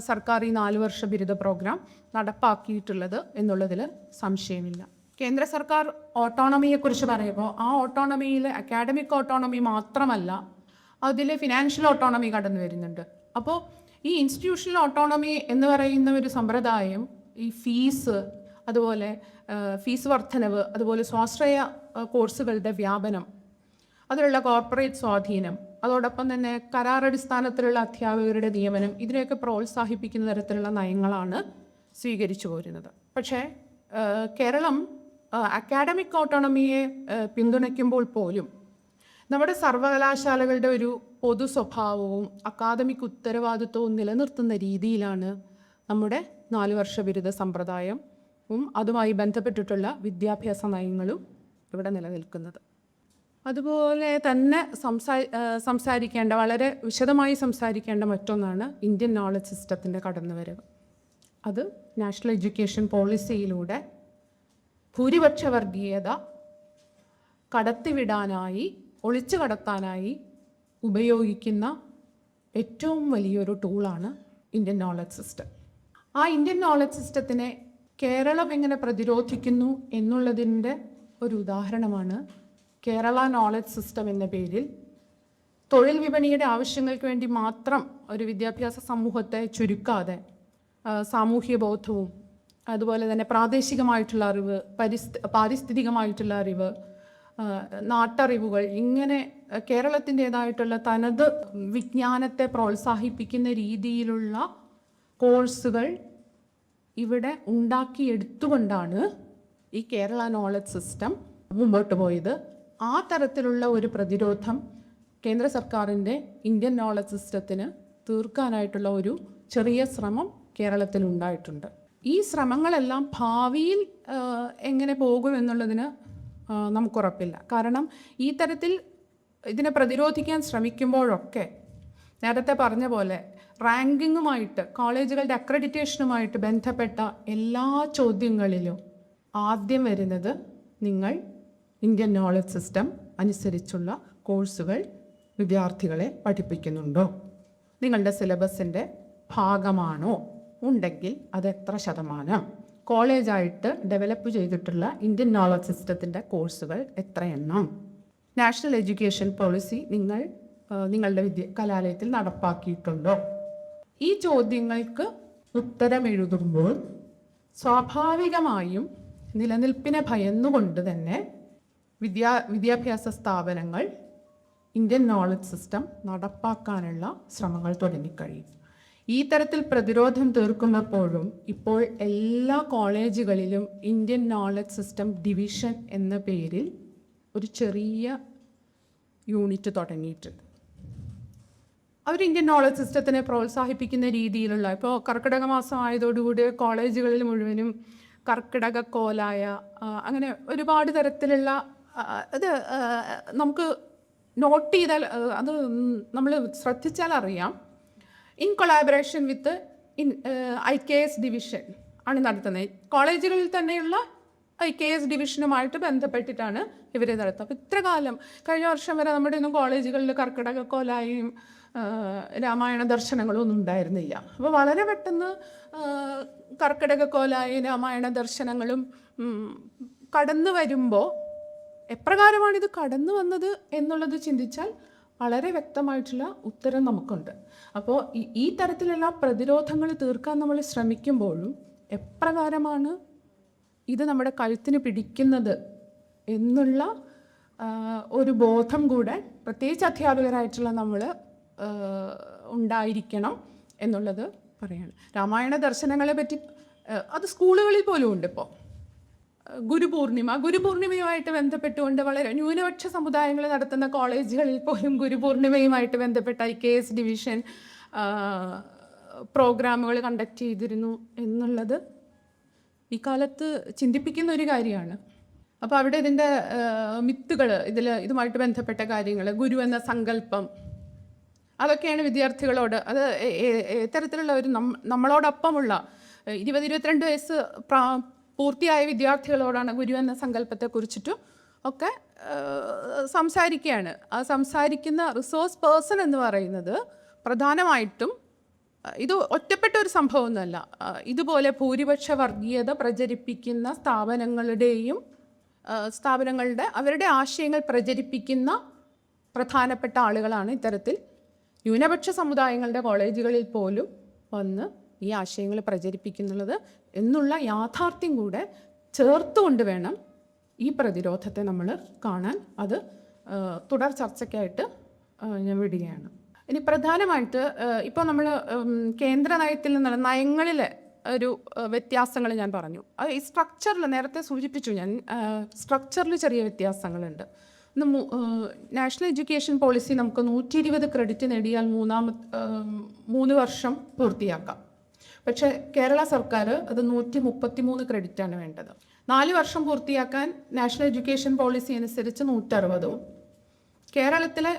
സർക്കാർ ഈ 4 വർഷ ബിരുദ പ്രോഗ്രാം നടപ്പാക്കിയിട്ടുള്ളത് എന്നുള്ളതിൽ സംശയമില്ല. കേന്ദ്ര സർക്കാർ ഓട്ടോണമിയെക്കുറിച്ച് പറയുമ്പോൾ ആ ഓട്ടോണമിയിൽ അക്കാഡമിക് ഓട്ടോണമി മാത്രമല്ല, അതിൽ ഫിനാൻഷ്യൽ ഓട്ടോണമി കടന്നു വരുന്നുണ്ട്. അപ്പോൾ ഈ ഇൻസ്റ്റിറ്റ്യൂഷണൽ ഓട്ടോണമി എന്ന് പറയുന്ന ഒരു സമ്പ്രദായം ഈ ഫീസ്, അതുപോലെ ഫീസ് വർധനവ്, അതുപോലെ സ്വാശ്രയ കോഴ്സുകളുടെ വ്യാപനം, അതിലുള്ള കോർപ്പറേറ്റ് സ്വാധീനം, അതോടൊപ്പം തന്നെ കരാറടിസ്ഥാനത്തിലുള്ള അധ്യാപകരുടെ നിയമനം, ഇതിനെയൊക്കെ പ്രോത്സാഹിപ്പിക്കുന്ന തരത്തിലുള്ള നയങ്ങളാണ് സ്വീകരിച്ചു പോരുന്നത്. പക്ഷേ കേരളം അക്കാഡമിക് ഓട്ടോണമിയെ പിന്തുണയ്ക്കുമ്പോൾ പോലും നമ്മുടെ സർവകലാശാലകളുടെ ഒരു പൊതു സ്വഭാവവും അക്കാദമിക് ഉത്തരവാദിത്വവും നിലനിർത്തുന്ന രീതിയിലാണ് നമ്മുടെ 4 വർഷ ബിരുദ സമ്പ്രദായവും അതുമായി ബന്ധപ്പെട്ടിട്ടുള്ള വിദ്യാഭ്യാസ നയങ്ങളും ഇവിടെ നിലനിൽക്കുന്നത്. അതുപോലെ തന്നെ സംസാരിക്കേണ്ട, വളരെ വിശദമായി സംസാരിക്കേണ്ട മറ്റൊന്നാണ് ഇന്ത്യൻ നോളജ് സിസ്റ്റത്തിൻ്റെ കടന്നുവരവ്. അത് നാഷണൽ എഡ്യൂക്കേഷൻ പോളിസിയിലൂടെ ഭൂരിപക്ഷ വർഗീയത കടത്തിവിടാനായി, ഒളിച്ചു കടത്താനായി ഉപയോഗിക്കുന്ന ഏറ്റവും വലിയൊരു ടൂളാണ് ഇന്ത്യൻ നോളജ് സിസ്റ്റം. ആ ഇന്ത്യൻ നോളജ് സിസ്റ്റത്തിനെ കേരളം എങ്ങനെ പ്രതിരോധിക്കുന്നു എന്നുള്ളതിൻ്റെ ഒരു ഉദാഹരണമാണ് കേരള നോളജ് സിസ്റ്റം എന്ന പേരിൽ തൊഴിൽ വിപണിയുടെ ആവശ്യങ്ങൾക്ക് വേണ്ടി മാത്രം ഒരു വിദ്യാഭ്യാസ സമൂഹത്തെ ചുരുക്കാതെ സാമൂഹ്യ ബോധവും അതുപോലെ തന്നെ പ്രാദേശികമായിട്ടുള്ള അറിവ്, പാരിസ്ഥിതികമായിട്ടുള്ള അറിവ്, നാട്ടറിവുകൾ, ഇങ്ങനെ കേരളത്തിൻ്റേതായിട്ടുള്ള തനത് വിജ്ഞാനത്തെ പ്രോത്സാഹിപ്പിക്കുന്ന രീതിയിലുള്ള കോഴ്സുകൾ ഇവിടെ ഉണ്ടാക്കിയെടുത്തുകൊണ്ടാണ് ഈ കേരള നോളജ് സിസ്റ്റം മുമ്പോട്ട് പോയത്. ആ തരത്തിലുള്ള ഒരു പ്രതിരോധം കേന്ദ്ര സർക്കാരിൻ്റെ ഇന്ത്യൻ നോളജ് സിസ്റ്റത്തിന് തീർക്കാനായിട്ടുള്ള ഒരു ചെറിയ ശ്രമം കേരളത്തിൽ ഉണ്ടായിട്ടുണ്ട്. ഈ ശ്രമങ്ങളെല്ലാം ഭാവിയിൽ എങ്ങനെ പോകുമെന്നുള്ളതിന് നമുക്കുറപ്പില്ല. കാരണം ഈ തരത്തിൽ ഇതിനെ പ്രതിരോധിക്കാൻ ശ്രമിക്കുമ്പോഴൊക്കെ നേരത്തെ പറഞ്ഞ പോലെ റാങ്കിങ്ങുമായിട്ട്, കോളേജുകളുടെ അക്രഡിറ്റേഷനുമായിട്ട് ബന്ധപ്പെട്ട എല്ലാ ചോദ്യങ്ങളിലും ആദ്യം വരുന്നത് നിങ്ങൾ ഇന്ത്യൻ നോളജ് സിസ്റ്റം അനുസരിച്ചുള്ള കോഴ്സുകൾ വിദ്യാർത്ഥികളെ പഠിപ്പിക്കുന്നുണ്ടോ, നിങ്ങളുടെ സിലബസിൻ്റെ ഭാഗമാണോ, ഉണ്ടെങ്കിൽ അത് എത്ര ശതമാനം, കോളേജായിട്ട് ഡെവലപ്പ് ചെയ്തിട്ടുള്ള ഇന്ത്യൻ നോളജ് സിസ്റ്റത്തിൻ്റെ കോഴ്സുകൾ എത്രയെണ്ണം, നാഷണൽ എഡ്യൂക്കേഷൻ പോളിസി നിങ്ങളുടെ കലാലയത്തിൽ നടപ്പാക്കിയിട്ടുണ്ടോ. ഈ ചോദ്യങ്ങൾക്ക് ഉത്തരമെഴുതുമ്പോൾ സ്വാഭാവികമായും നിലനിൽപ്പിനെ ഭയന്നുകൊണ്ട് തന്നെ വിദ്യാഭ്യാസ സ്ഥാപനങ്ങൾ ഇന്ത്യൻ നോളജ് സിസ്റ്റം നടപ്പാക്കാനുള്ള ശ്രമങ്ങൾ തുടങ്ങിക്കഴിയും. ഈ തരത്തിൽ പ്രതിരോധം തീർക്കുമ്പോഴും ഇപ്പോൾ എല്ലാ കോളേജുകളിലും ഇന്ത്യൻ നോളജ് സിസ്റ്റം ഡിവിഷൻ എന്ന പേരിൽ ഒരു ചെറിയ യൂണിറ്റ് തുടങ്ങിയിട്ടുണ്ട്. അവർ ഇന്ത്യൻ നോളജ് സിസ്റ്റത്തിനെ പ്രോത്സാഹിപ്പിക്കുന്ന രീതിയിലുള്ള, ഇപ്പോൾ കർക്കിടക മാസം ആയതോടുകൂടി കോളേജുകളിൽ മുഴുവനും കർക്കിടക കോലായ, അങ്ങനെ ഒരുപാട് തരത്തിലുള്ള, അത് നമുക്ക് നോട്ട് ചെയ്താൽ, അത് നമ്മൾ ശ്രദ്ധിച്ചാൽ അറിയാം. In collaboration with IKS division ആണ് നടത്തുന്നത്. കോളേജുകളിൽ തന്നെയുള്ള IKS ഡിവിഷനുമായിട്ട് ബന്ധപ്പെട്ടിട്ടാണ് ഇവർ നടത്തുക. അപ്പോൾ ഇത്ര കാലം, കഴിഞ്ഞ വർഷം വരെ നമ്മുടെ ഒന്നും കോളേജുകളിൽ കർക്കിടക കോലായും രാമായണ ദർശനങ്ങളും ഒന്നും ഉണ്ടായിരുന്നില്ല. അപ്പോൾ വളരെ പെട്ടെന്ന് കർക്കിടക കോലായും രാമായണ ദർശനങ്ങളും കടന്നു വരുമ്പോൾ എപ്രകാരമാണിത് കടന്നു വന്നത് എന്നുള്ളത് ചിന്തിച്ചാൽ വളരെ വ്യക്തമായിട്ടുള്ള ഉത്തരം നമുക്കുണ്ട്. അപ്പോൾ ഈ തരത്തിലുള്ള പ്രതിരോധങ്ങൾ തീർക്കാൻ നമ്മൾ ശ്രമിക്കുമ്പോഴും എപ്രകാരമാണ് ഇത് നമ്മുടെ കഴുത്തിന് പിടിക്കുന്നത് എന്നുള്ള ഒരു ബോധം കൂടെ പ്രത്യേകിച്ച് അധ്യാപകരായിട്ടുള്ള നമ്മൾ ഉണ്ടായിരിക്കണം എന്നുള്ളത് പറയാണ്. രാമായണ ദർശനങ്ങളെ പറ്റി അത് സ്കൂളുകളിൽ പോലും ഉണ്ട്. ഇപ്പോൾ ഗുരുപൂർണിമയുമായിട്ട് ബന്ധപ്പെട്ടുകൊണ്ട് വളരെ ന്യൂനപക്ഷ സമുദായങ്ങൾ നടത്തുന്ന കോളേജുകളിൽ പോലും ഗുരുപൂർണിമയുമായിട്ട് ബന്ധപ്പെട്ട IKS ഡിവിഷൻ പ്രോഗ്രാമുകൾ കണ്ടക്ട് ചെയ്തിരുന്നു എന്നുള്ളത് ഈ കാലത്ത് ചിന്തിപ്പിക്കുന്ന ഒരു കാര്യമാണ്. അപ്പോൾ അവിടെ ഇതിൻ്റെ മിത്തുകൾ, ഇതുമായിട്ട് ബന്ധപ്പെട്ട കാര്യങ്ങൾ, ഗുരു എന്ന സങ്കല്പം, അതൊക്കെയാണ് വിദ്യാർത്ഥികളോട്, അത് ഇത്തരത്തിലുള്ള ഒരു നമ്മളോടൊപ്പമുള്ള 20-22 വയസ്സ് പൂർത്തിയായ വിദ്യാർത്ഥികളോടാണ് ഗുരു എന്ന സങ്കല്പത്തെക്കുറിച്ചിട്ടും ഒക്കെ സംസാരിക്കുകയാണ്. ആ സംസാരിക്കുന്ന റിസോഴ്സ് പേഴ്സൺ എന്ന് പറയുന്നത് പ്രധാനമായിട്ടും ഇത് ഒറ്റപ്പെട്ട ഒരു സംഭവമൊന്നുമല്ല. ഇതുപോലെ ഭൂരിപക്ഷ വർഗീയത പ്രചരിപ്പിക്കുന്ന അവരുടെ ആശയങ്ങൾ പ്രചരിപ്പിക്കുന്ന പ്രധാനപ്പെട്ട ആളുകളാണ് ഇത്തരത്തിൽ ന്യൂനപക്ഷ സമുദായങ്ങളുടെ കോളേജുകളിൽ പോലും വന്ന് ഈ ആശയങ്ങൾ പ്രചരിപ്പിക്കുന്നുള്ളത് എന്നുള്ള യാഥാർത്ഥ്യം കൂടെ ചേർത്തുകൊണ്ട് വേണം ഈ പ്രതിരോധത്തെ നമ്മൾ കാണാൻ. അത് തുടർ ചർച്ചയ്ക്കായിട്ട് ഞാൻ വിടുകയാണ്. ഇനി പ്രധാനമായിട്ട് ഇപ്പോൾ നമ്മൾ കേന്ദ്ര നയത്തിൽ നിന്നുള്ള നയങ്ങളിലെ ഒരു വ്യത്യാസങ്ങൾ ഞാൻ പറഞ്ഞു. ഈ സ്ട്രക്ചറിൽ നേരത്തെ സൂചിപ്പിച്ചു ഞാൻ, സ്ട്രക്ചറിൽ ചെറിയ വ്യത്യാസങ്ങളുണ്ട്. നാഷണൽ എഡ്യൂക്കേഷൻ പോളിസി നമുക്ക് 120 ക്രെഡിറ്റ് നേടിയാൽ 3 വർഷം പൂർത്തിയാക്കാം. പക്ഷേ കേരള സർക്കാർ അത് 133 ക്രെഡിറ്റാണ് വേണ്ടത്. 4 വർഷം പൂർത്തിയാക്കാൻ നാഷണൽ എഡ്യൂക്കേഷൻ പോളിസി അനുസരിച്ച് 160, കേരളത്തിലെ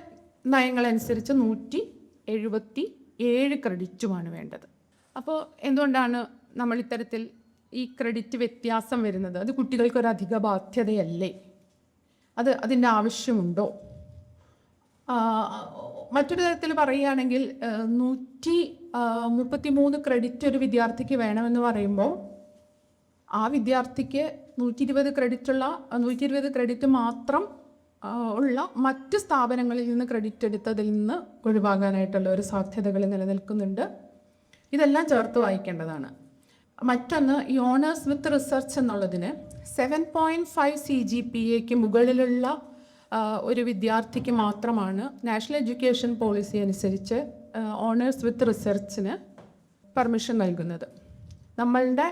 നയങ്ങളനുസരിച്ച് 177 ക്രെഡിറ്റുമാണ് വേണ്ടത്. അപ്പോൾ എന്തുകൊണ്ടാണ് നമ്മൾ ഇത്തരത്തിൽ ഈ ക്രെഡിറ്റ് വ്യത്യാസം വരുന്നത്? അത് കുട്ടികൾക്കൊരധിക ബാധ്യതയല്ലേ? അതിൻ്റെ ആവശ്യമുണ്ടോ? മറ്റൊരു തരത്തിൽ പറയുകയാണെങ്കിൽ 133 ക്രെഡിറ്റ് ഒരു വിദ്യാർത്ഥിക്ക് വേണമെന്ന് പറയുമ്പോൾ ആ വിദ്യാർത്ഥിക്ക് 120 ക്രെഡിറ്റ് മാത്രം ഉള്ള മറ്റ് സ്ഥാപനങ്ങളിൽ നിന്ന് ക്രെഡിറ്റ് എടുത്തതിൽ നിന്ന് ഒഴിവാകാനായിട്ടുള്ള ഒരു സാധ്യതകൾ നിലനിൽക്കുന്നുണ്ട്. ഇതെല്ലാം ചേർത്ത് വായിക്കേണ്ടതാണ്. മറ്റൊന്ന്, ഈ ഓണേഴ്സ് വിത്ത് റിസർച്ച് എന്നുള്ളതിന് 7.5 CGPAക്ക് മുകളിലുള്ള ഒരു വിദ്യാർത്ഥിക്ക് മാത്രമാണ് നാഷണൽ എഡ്യൂക്കേഷൻ പോളിസി അനുസരിച്ച് ഓണേഴ്സ് വിത്ത് റിസർച്ചിന് പെർമിഷൻ നൽകുന്നത്. നമ്മളുടെ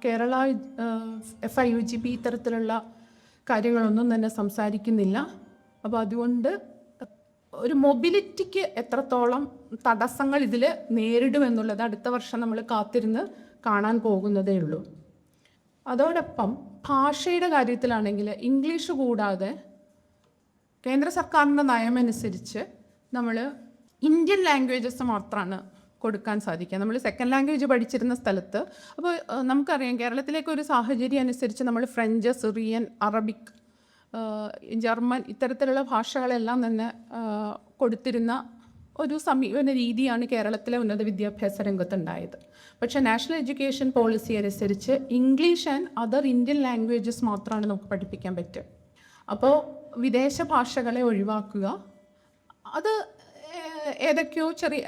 കേരള FIUGP ഇത്തരത്തിലുള്ള കാര്യങ്ങളൊന്നും തന്നെ സംസാരിക്കുന്നില്ല. അപ്പോൾ അതുകൊണ്ട് ഒരു മൊബിലിറ്റിക്ക് എത്രത്തോളം തടസ്സങ്ങൾ ഇതിൽ നേരിടുമെന്നുള്ളത് അടുത്ത വർഷം നമ്മൾ കാത്തിരുന്ന് കാണാൻ പോകുന്നതേ ഉള്ളൂ. അതോടൊപ്പം ഭാഷയുടെ കാര്യത്തിലാണെങ്കിൽ ഇംഗ്ലീഷ് കൂടാതെ കേന്ദ്ര സർക്കാരിൻ്റെ നയമനുസരിച്ച് നമ്മൾ ഇന്ത്യൻ ലാംഗ്വേജസ് മാത്രമാണ് കൊടുക്കാൻ സാധിക്കുക. നമ്മൾ സെക്കൻഡ് ലാംഗ്വേജ് പഠിച്ചിരുന്ന സ്ഥലത്ത്, അപ്പോൾ നമുക്കറിയാം കേരളത്തിലേക്ക് ഒരു സാഹചര്യം അനുസരിച്ച് നമ്മൾ ഫ്രഞ്ച്, സിറിയൻ, അറബിക്, ജർമ്മൻ ഇത്തരത്തിലുള്ള ഭാഷകളെല്ലാം തന്നെ കൊടുത്തിരുന്ന ഒരു സമീപന രീതിയാണ് കേരളത്തിലെ ഉന്നത വിദ്യാഭ്യാസ രംഗത്തുണ്ടായത്. പക്ഷേ നാഷണൽ എഡ്യൂക്കേഷൻ പോളിസി അനുസരിച്ച് English and other Indian languages മാത്രമാണ് നമുക്ക് പഠിപ്പിക്കാൻ പറ്റുക. അപ്പോൾ വിദേശ ഭാഷകളെ ഒഴിവാക്കുക, അത് ഏതൊക്കെയോ ചെറിയ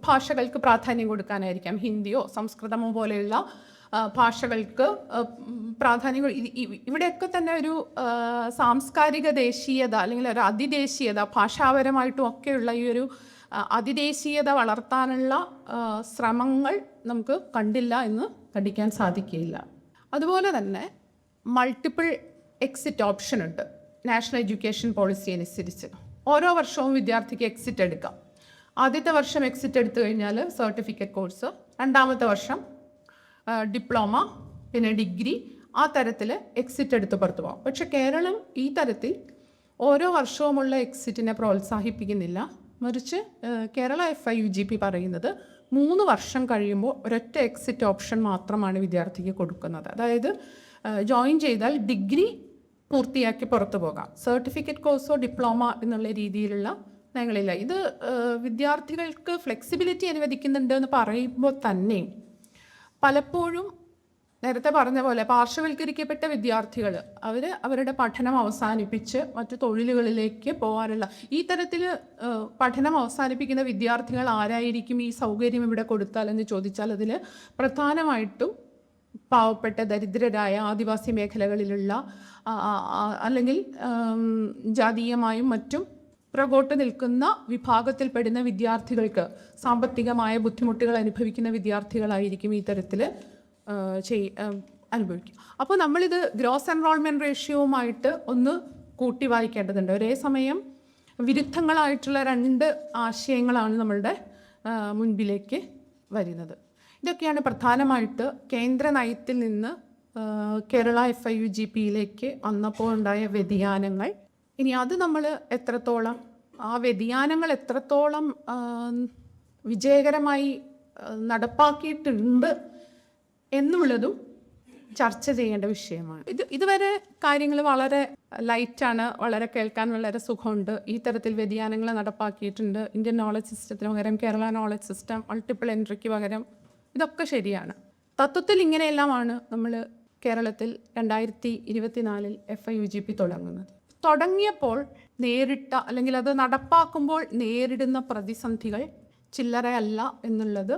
ഭാഷകൾക്ക് പ്രാധാന്യം കൊടുക്കാനായിരിക്കാം. ഹിന്ദിയോ സംസ്കൃതമോ പോലെയുള്ള ഭാഷകൾക്ക് പ്രാധാന്യം. ഇവിടെയൊക്കെ തന്നെ ഒരു സാംസ്കാരിക ദേശീയത അല്ലെങ്കിൽ ഒരു അതിദേശീയത ഭാഷാപരമായിട്ടും ഒക്കെയുള്ള ഈ ഒരു അതിദേശീയത വളർത്താനുള്ള ശ്രമങ്ങൾ നമുക്ക് കണ്ടില്ല എന്ന് കണ്ടിക്കാൻ സാധിക്കില്ല. അതുപോലെ തന്നെ മൾട്ടിപ്പിൾ എക്സിറ്റ് ഓപ്ഷൻ ഉണ്ട് നാഷണൽ എഡ്യൂക്കേഷൻ പോളിസി അനുസരിച്ച്. ഓരോ വർഷവും വിദ്യാർത്ഥിക്ക് എക്സിറ്റ് എടുക്കാം. ആദ്യത്തെ വർഷം എക്സിറ്റ് എടുത്തു കഴിഞ്ഞാൽ സർട്ടിഫിക്കറ്റ് കോഴ്സ്, രണ്ടാമത്തെ വർഷം ഡിപ്ലോമ, പിന്നെ ഡിഗ്രി, ആ തരത്തിൽ എക്സിറ്റ് എടുത്ത് പുറത്തു പോകാം. പക്ഷെ കേരളം ഈ തരത്തിൽ ഓരോ വർഷവുമുള്ള എക്സിറ്റിനെ പ്രോത്സാഹിപ്പിക്കുന്നില്ല. മറിച്ച് കേരള FIUGP പറയുന്നത് 3 വർഷം കഴിയുമ്പോൾ ഒരൊറ്റ എക്സിറ്റ് ഓപ്ഷൻ മാത്രമാണ് വിദ്യാർത്ഥിക്ക് കൊടുക്കുന്നത്. അതായത് ജോയിൻ ചെയ്താൽ ഡിഗ്രി പൂർത്തിയാക്കി പുറത്തു പോകാം, സർട്ടിഫിക്കറ്റ് കോഴ്സോ ഡിപ്ലോമ എന്നുള്ള രീതിയിലുള്ള നയങ്ങളില്ല. ഇത് വിദ്യാർത്ഥികൾക്ക് ഫ്ലെക്സിബിലിറ്റി അനുവദിക്കുന്നുണ്ട് എന്ന് പറയുമ്പോൾ തന്നെ പലപ്പോഴും നേരത്തെ പറഞ്ഞ പോലെ പാർശ്വവൽക്കരിക്കപ്പെട്ട വിദ്യാർത്ഥികൾ അവരുടെ പഠനം അവസാനിപ്പിച്ച് മറ്റു തൊഴിലുകളിലേക്ക് പോകാനുള്ള ഈ തരത്തിൽ പഠനം അവസാനിപ്പിക്കുന്ന വിദ്യാർത്ഥികൾ ആരായിരിക്കും ഈ സൗകര്യം ഇവിടെ കൊടുത്താൽ എന്ന് ചോദിച്ചാൽ അതിൽ പ്രധാനമായിട്ടും പാവപ്പെട്ട ദരിദ്രരായ ആദിവാസി മേഖലകളിലുള്ള അല്ലെങ്കിൽ ജാതീയമായും മറ്റും പുറകോട്ട് നിൽക്കുന്ന വിഭാഗത്തിൽപ്പെടുന്ന വിദ്യാർത്ഥികൾക്ക് സാമ്പത്തികമായ ബുദ്ധിമുട്ടുകൾ അനുഭവിക്കുന്ന വിദ്യാർത്ഥികളായിരിക്കും ഈ തരത്തിൽ അനുഭവിക്കും. അപ്പോൾ നമ്മളിത് ഗ്രോസ് എൻറോൾമെൻറ്റ് റേഷ്യോവുമായിട്ട് ഒന്ന് കൂട്ടി വായിക്കേണ്ടതുണ്ട്. ഒരേ സമയം വിരുദ്ധങ്ങളായിട്ടുള്ള 2 ആശയങ്ങളാണ് നമ്മളുടെ മുൻപിലേക്ക് വരുന്നത്. ഇതൊക്കെയാണ് പ്രധാനമായിട്ട് കേന്ദ്ര നയത്തിൽ നിന്ന് കേരള FIUGPയിലേക്ക് വന്നപ്പോൾ ഉണ്ടായ വ്യതിയാനങ്ങൾ. ഇനി അത് നമ്മൾ എത്രത്തോളം ആ വ്യതിയാനങ്ങൾ എത്രത്തോളം വിജയകരമായി നടപ്പാക്കിയിട്ടുണ്ട് എന്നുള്ളതും ചർച്ച ചെയ്യേണ്ട വിഷയമാണ്. ഇതുവരെ കാര്യങ്ങൾ വളരെ ലൈറ്റാണ്, വളരെ കേൾക്കാൻ വളരെ സുഖമുണ്ട്. ഈ തരത്തിൽ വ്യതിയാനങ്ങൾ നടപ്പാക്കിയിട്ടുണ്ട്. ഇന്ത്യൻ നോളജ് സിസ്റ്റത്തിന് പകരം കേരള നോളജ് സിസ്റ്റം, മൾട്ടിപ്പിൾ എൻട്രിക്ക് പകരം, ഇതൊക്കെ ശരിയാണ്. തത്വത്തിൽ ഇങ്ങനെയെല്ലാമാണ് നമ്മൾ കേരളത്തിൽ 2024 FIUGP തുടങ്ങിയപ്പോൾ നേരിട്ട അല്ലെങ്കിൽ അത് നടപ്പാക്കുമ്പോൾ നേരിടുന്ന പ്രതിസന്ധികൾ ചില്ലറയല്ല എന്നുള്ളത്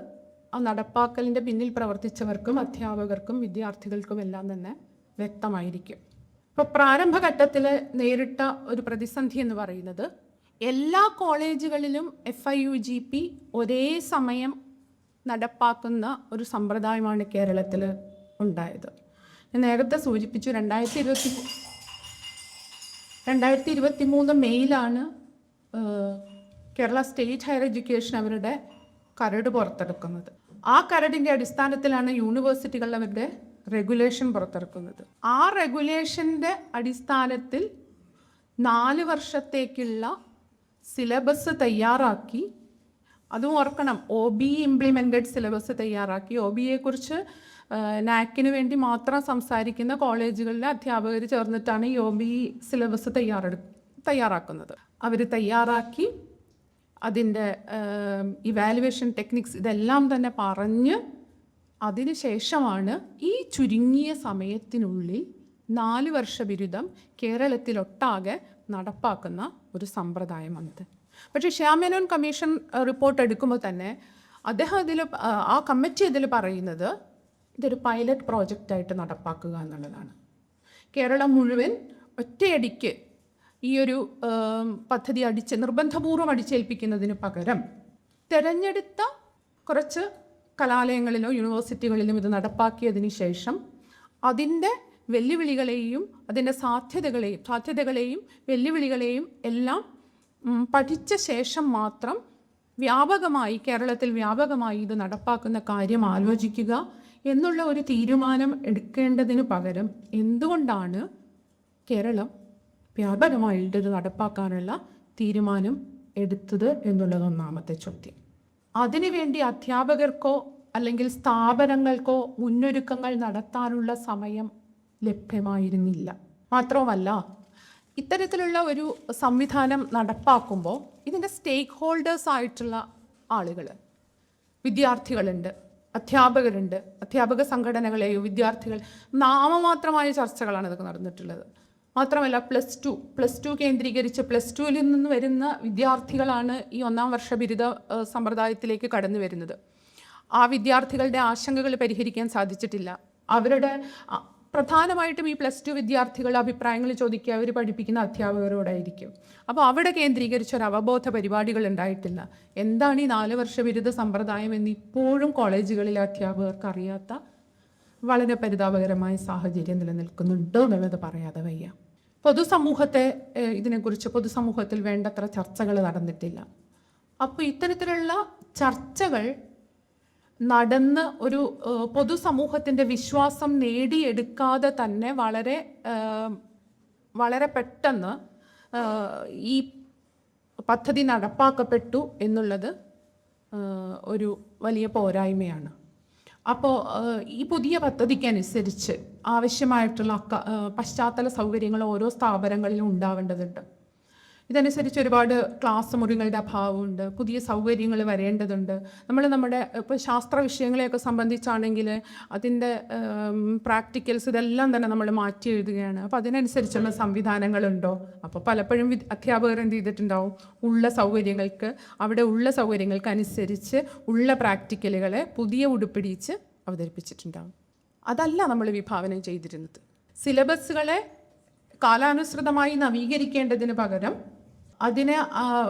ആ നടപ്പാക്കലിൻ്റെ പിന്നിൽ പ്രവർത്തിച്ചവർക്കും അധ്യാപകർക്കും വിദ്യാർത്ഥികൾക്കും എല്ലാം തന്നെ വ്യക്തമായിരിക്കും. ഇപ്പോൾ പ്രാരംഭഘട്ടത്തിൽ നേരിട്ട ഒരു പ്രതിസന്ധി എന്ന് പറയുന്നത് എല്ലാ കോളേജുകളിലും FIUGP ഒരേ സമയം നടപ്പാക്കുന്ന ഒരു സമ്പ്രദായമാണ് കേരളത്തിൽ ഉണ്ടായത്. ഞാൻ നേരത്തെ സൂചിപ്പിച്ചു, 2023 മെയ്യിലാണ് കേരള സ്റ്റേറ്റ് ഹയർ എഡ്യൂക്കേഷൻ അവരുടെ കരട് പുറത്തെടുക്കുന്നത്. ആ കരടിൻ്റെ അടിസ്ഥാനത്തിലാണ് യൂണിവേഴ്സിറ്റികൾ അവരുടെ റെഗുലേഷൻ പുറത്തിറക്കുന്നത്. ആ റെഗുലേഷൻ്റെ അടിസ്ഥാനത്തിൽ 4 വർഷത്തേക്കുള്ള സിലബസ് തയ്യാറാക്കി. അതും ഓർക്കണം, OB ഇംപ്ലിമെൻറ്റഡ് സിലബസ് തയ്യാറാക്കി. OBയെക്കുറിച്ച് നാക്കിന് വേണ്ടി മാത്രം സംസാരിക്കുന്ന കോളേജുകളിലെ അധ്യാപകർ ചേർന്നിട്ടാണ് ഈ OB സിലബസ് തയ്യാറാക്കുന്നത്. അവർ തയ്യാറാക്കി അതിൻ്റെ ഇവാലുവേഷൻ ടെക്നിക്സ് ഇതെല്ലാം തന്നെ പറഞ്ഞ് അതിനുശേഷമാണ് ഈ ചുരുങ്ങിയ സമയത്തിനുള്ളിൽ 4 വർഷ ബിരുദം കേരളത്തിലൊട്ടാകെ നടപ്പാക്കുന്ന ഒരു സമ്പ്രദായമാണിത്. പക്ഷേ ശ്യാമേനോൻ കമ്മീഷൻ റിപ്പോർട്ട് എടുക്കുമ്പോൾ തന്നെ അദ്ദേഹം ആ കമ്മിറ്റി ഇതിൽ പറയുന്നത് ഇതൊരു പൈലറ്റ് പ്രോജക്റ്റായിട്ട് നടപ്പാക്കുക എന്നുള്ളതാണ്. കേരളം മുഴുവൻ ഒറ്റയടിക്ക് ഈ ഒരു പദ്ധതി നിർബന്ധപൂർവ്വം അടിച്ചേൽപ്പിക്കുന്നതിന് പകരം തിരഞ്ഞെടുത്ത കുറച്ച് കലാലയങ്ങളിലോ യൂണിവേഴ്സിറ്റികളിലും ഇത് നടപ്പാക്കിയതിന് ശേഷം അതിൻ്റെ വെല്ലുവിളികളെയും അതിൻ്റെ സാധ്യതകളെയും വെല്ലുവിളികളെയും എല്ലാം പഠിച്ച ശേഷം മാത്രം കേരളത്തിൽ വ്യാപകമായി ഇത് നടപ്പാക്കുന്ന കാര്യം ആലോചിക്കുക എന്നുള്ള ഒരു തീരുമാനം എടുക്കേണ്ടതിന് പകരം എന്തുകൊണ്ടാണ് കേരളം വ്യാപകമായിട്ട് ഇത് നടപ്പാക്കാനുള്ള തീരുമാനം എടുത്തത് എന്നുള്ളത് ഒന്നാമത്തെ ചോദ്യം. അതിനുവേണ്ടി അധ്യാപകർക്കോ അല്ലെങ്കിൽ സ്ഥാപനങ്ങൾക്കോ മുന്നൊരുക്കങ്ങൾ നടത്താനുള്ള സമയം ലഭ്യമായിരുന്നില്ല. മാത്രവുമല്ല, ഇത്തരത്തിലുള്ള ഒരു സംവിധാനം നടപ്പാക്കുമ്പോൾ ഇതിൻ്റെ സ്റ്റേക്ക് ഹോൾഡേഴ്സ് ആയിട്ടുള്ള ആളുകൾ, വിദ്യാർത്ഥികളുണ്ട്, അധ്യാപകരുണ്ട്, അധ്യാപക സംഘടനകളെയോ വിദ്യാർത്ഥികൾ നാമമാത്രമായ ചർച്ചകളാണ് ഇതൊക്കെ നടന്നിട്ടുള്ളത്. മാത്രമല്ല പ്ലസ് ടു കേന്ദ്രീകരിച്ച് +2 നിന്ന് വരുന്ന വിദ്യാർത്ഥികളാണ് ഈ 1ാം വർഷ ബിരുദ സമ്പ്രദായത്തിലേക്ക് കടന്നു വരുന്നത്. ആ വിദ്യാർത്ഥികളുടെ ആശങ്കകൾ പരിഹരിക്കാൻ സാധിച്ചിട്ടില്ല. അവരുടെ പ്രധാനമായിട്ടും ഈ +2 വിദ്യാർത്ഥികൾ അഭിപ്രായങ്ങൾ ചോദിക്കുക അവർ പഠിപ്പിക്കുന്ന അധ്യാപകരോടായിരിക്കും. അപ്പോൾ അവിടെ കേന്ദ്രീകരിച്ചൊരു അവബോധ പരിപാടികൾ ഉണ്ടായിട്ടില്ല. എന്താണ് ഈ 4 വർഷ ബിരുദ സമ്പ്രദായം എന്ന് ഇപ്പോഴും കോളേജുകളിലെ അധ്യാപകർക്ക് അറിയാത്ത വളരെ പരിതാപകരമായ സാഹചര്യം നിലനിൽക്കുന്നുണ്ടോ എന്നുള്ളത് പറയാതെ വയ്യ. പൊതുസമൂഹത്തിൽ വേണ്ടത്ര ചർച്ചകൾ നടന്നിട്ടില്ല. അപ്പോൾ ഇത്തരത്തിലുള്ള ചർച്ചകൾ നടന്ന് ഒരു പൊതുസമൂഹത്തിൻ്റെ വിശ്വാസം നേടിയെടുക്കാതെ തന്നെ വളരെ പെട്ടെന്ന് ഈ പദ്ധതി നടപ്പാക്കപ്പെട്ടു എന്നുള്ളത് ഒരു വലിയ പോരായ്മയാണ്. അപ്പോൾ ഈ പുതിയ പദ്ധതിക്കനുസരിച്ച് ആവശ്യമായിട്ടുള്ള പശ്ചാത്തല സൗകര്യങ്ങൾ ഓരോ സ്ഥാപനങ്ങളിലും ഉണ്ടാവേണ്ടതുണ്ട്. ഇതനുസരിച്ച് ഒരുപാട് ക്ലാസ് മുറികളുടെ അഭാവമുണ്ട്, പുതിയ സൗകര്യങ്ങൾ വരേണ്ടതുണ്ട്. നമ്മുടെ ഇപ്പോൾ ശാസ്ത്ര വിഷയങ്ങളെയൊക്കെ സംബന്ധിച്ചാണെങ്കിൽ അതിൻ്റെ പ്രാക്ടിക്കൽസ് ഇതെല്ലാം തന്നെ നമ്മൾ മാറ്റി എഴുതുകയാണ്. അപ്പോൾ അതിനനുസരിച്ചുള്ള സംവിധാനങ്ങളുണ്ടോ? അപ്പോൾ പലപ്പോഴും അധ്യാപകർ എന്ത് ചെയ്തിട്ടുണ്ടാവും, അവിടെ ഉള്ള സൗകര്യങ്ങൾക്കനുസരിച്ച് ഉള്ള പ്രാക്ടിക്കലുകളെ പുതിയ ഉടുപ്പിടിച്ച് അവതരിപ്പിച്ചിട്ടുണ്ടാവും. അതല്ല നമ്മൾ വിഭാവനം ചെയ്തിരുന്നത്. സിലബസുകളെ കാലാനുസൃതമായി നവീകരിക്കേണ്ടതിന് പകരം അതിനെ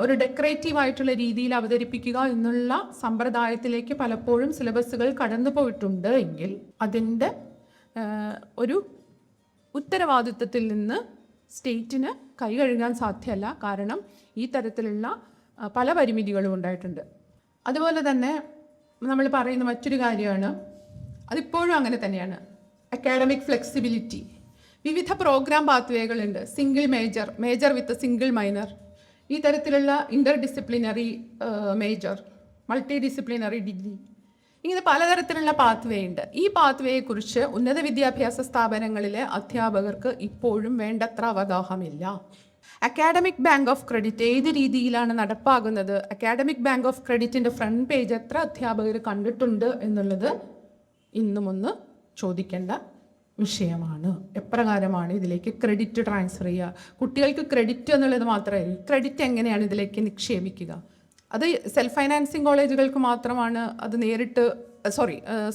ഒരു ഡെക്കറേറ്റീവായിട്ടുള്ള രീതിയിൽ അവതരിപ്പിക്കുക എന്നുള്ള സമ്പ്രദായത്തിലേക്ക് പലപ്പോഴും സിലബസുകൾ കടന്നു പോയിട്ടുണ്ട് എങ്കിൽ അതിൻ്റെ ഒരു ഉത്തരവാദിത്വത്തിൽ നിന്ന് സ്റ്റേറ്റിന് കൈകഴുകാൻ സാധ്യമല്ല. കാരണം ഈ തരത്തിലുള്ള പല പരിമിതികളും ഉണ്ടായിട്ടുണ്ട്. അതുപോലെ തന്നെ നമ്മൾ പറയുന്ന മറ്റൊരു കാര്യമാണ്, അതിപ്പോഴും അങ്ങനെ തന്നെയാണ്, അക്കാഡമിക് ഫ്ലെക്സിബിലിറ്റി. വിവിധ പ്രോഗ്രാം പാത്വേകളുണ്ട്, single major with single minor, ഈ തരത്തിലുള്ള interdisciplinary major, multidisciplinary degree, ഇങ്ങനെ പലതരത്തിലുള്ള പാത്വേ ഉണ്ട്. ഈ പാത്വേയെക്കുറിച്ച് ഉന്നത വിദ്യാഭ്യാസ സ്ഥാപനങ്ങളിലെ അധ്യാപകർക്ക് ഇപ്പോഴും വേണ്ടത്ര അവഗാഹമില്ല. അക്കാഡമിക് ബാങ്ക് ഓഫ് ക്രെഡിറ്റ് ഏത് രീതിയിലാണ് നടപ്പാകുന്നത്, അക്കാഡമിക് ബാങ്ക് ഓഫ് ക്രെഡിറ്റിൻ്റെ ഫ്രണ്ട് പേജ് എത്ര അധ്യാപകർ കണ്ടിട്ടുണ്ട് എന്നുള്ളത് ഇന്നും ഒന്ന് ചോദിക്കേണ്ട വിഷയമാണ്. എപ്രകാരമാണ് ഇതിലേക്ക് ക്രെഡിറ്റ് ട്രാൻസ്ഫർ ചെയ്യുക? കുട്ടികൾക്ക് ക്രെഡിറ്റ് എന്നുള്ളത് മാത്രമല്ല, ക്രെഡിറ്റ് എങ്ങനെയാണ് ഇതിലേക്ക് നിക്ഷേപിക്കുക? അത് സെൽഫ് ഫൈനാൻസിങ് കോളേജുകൾക്ക് മാത്രമാണ് അത്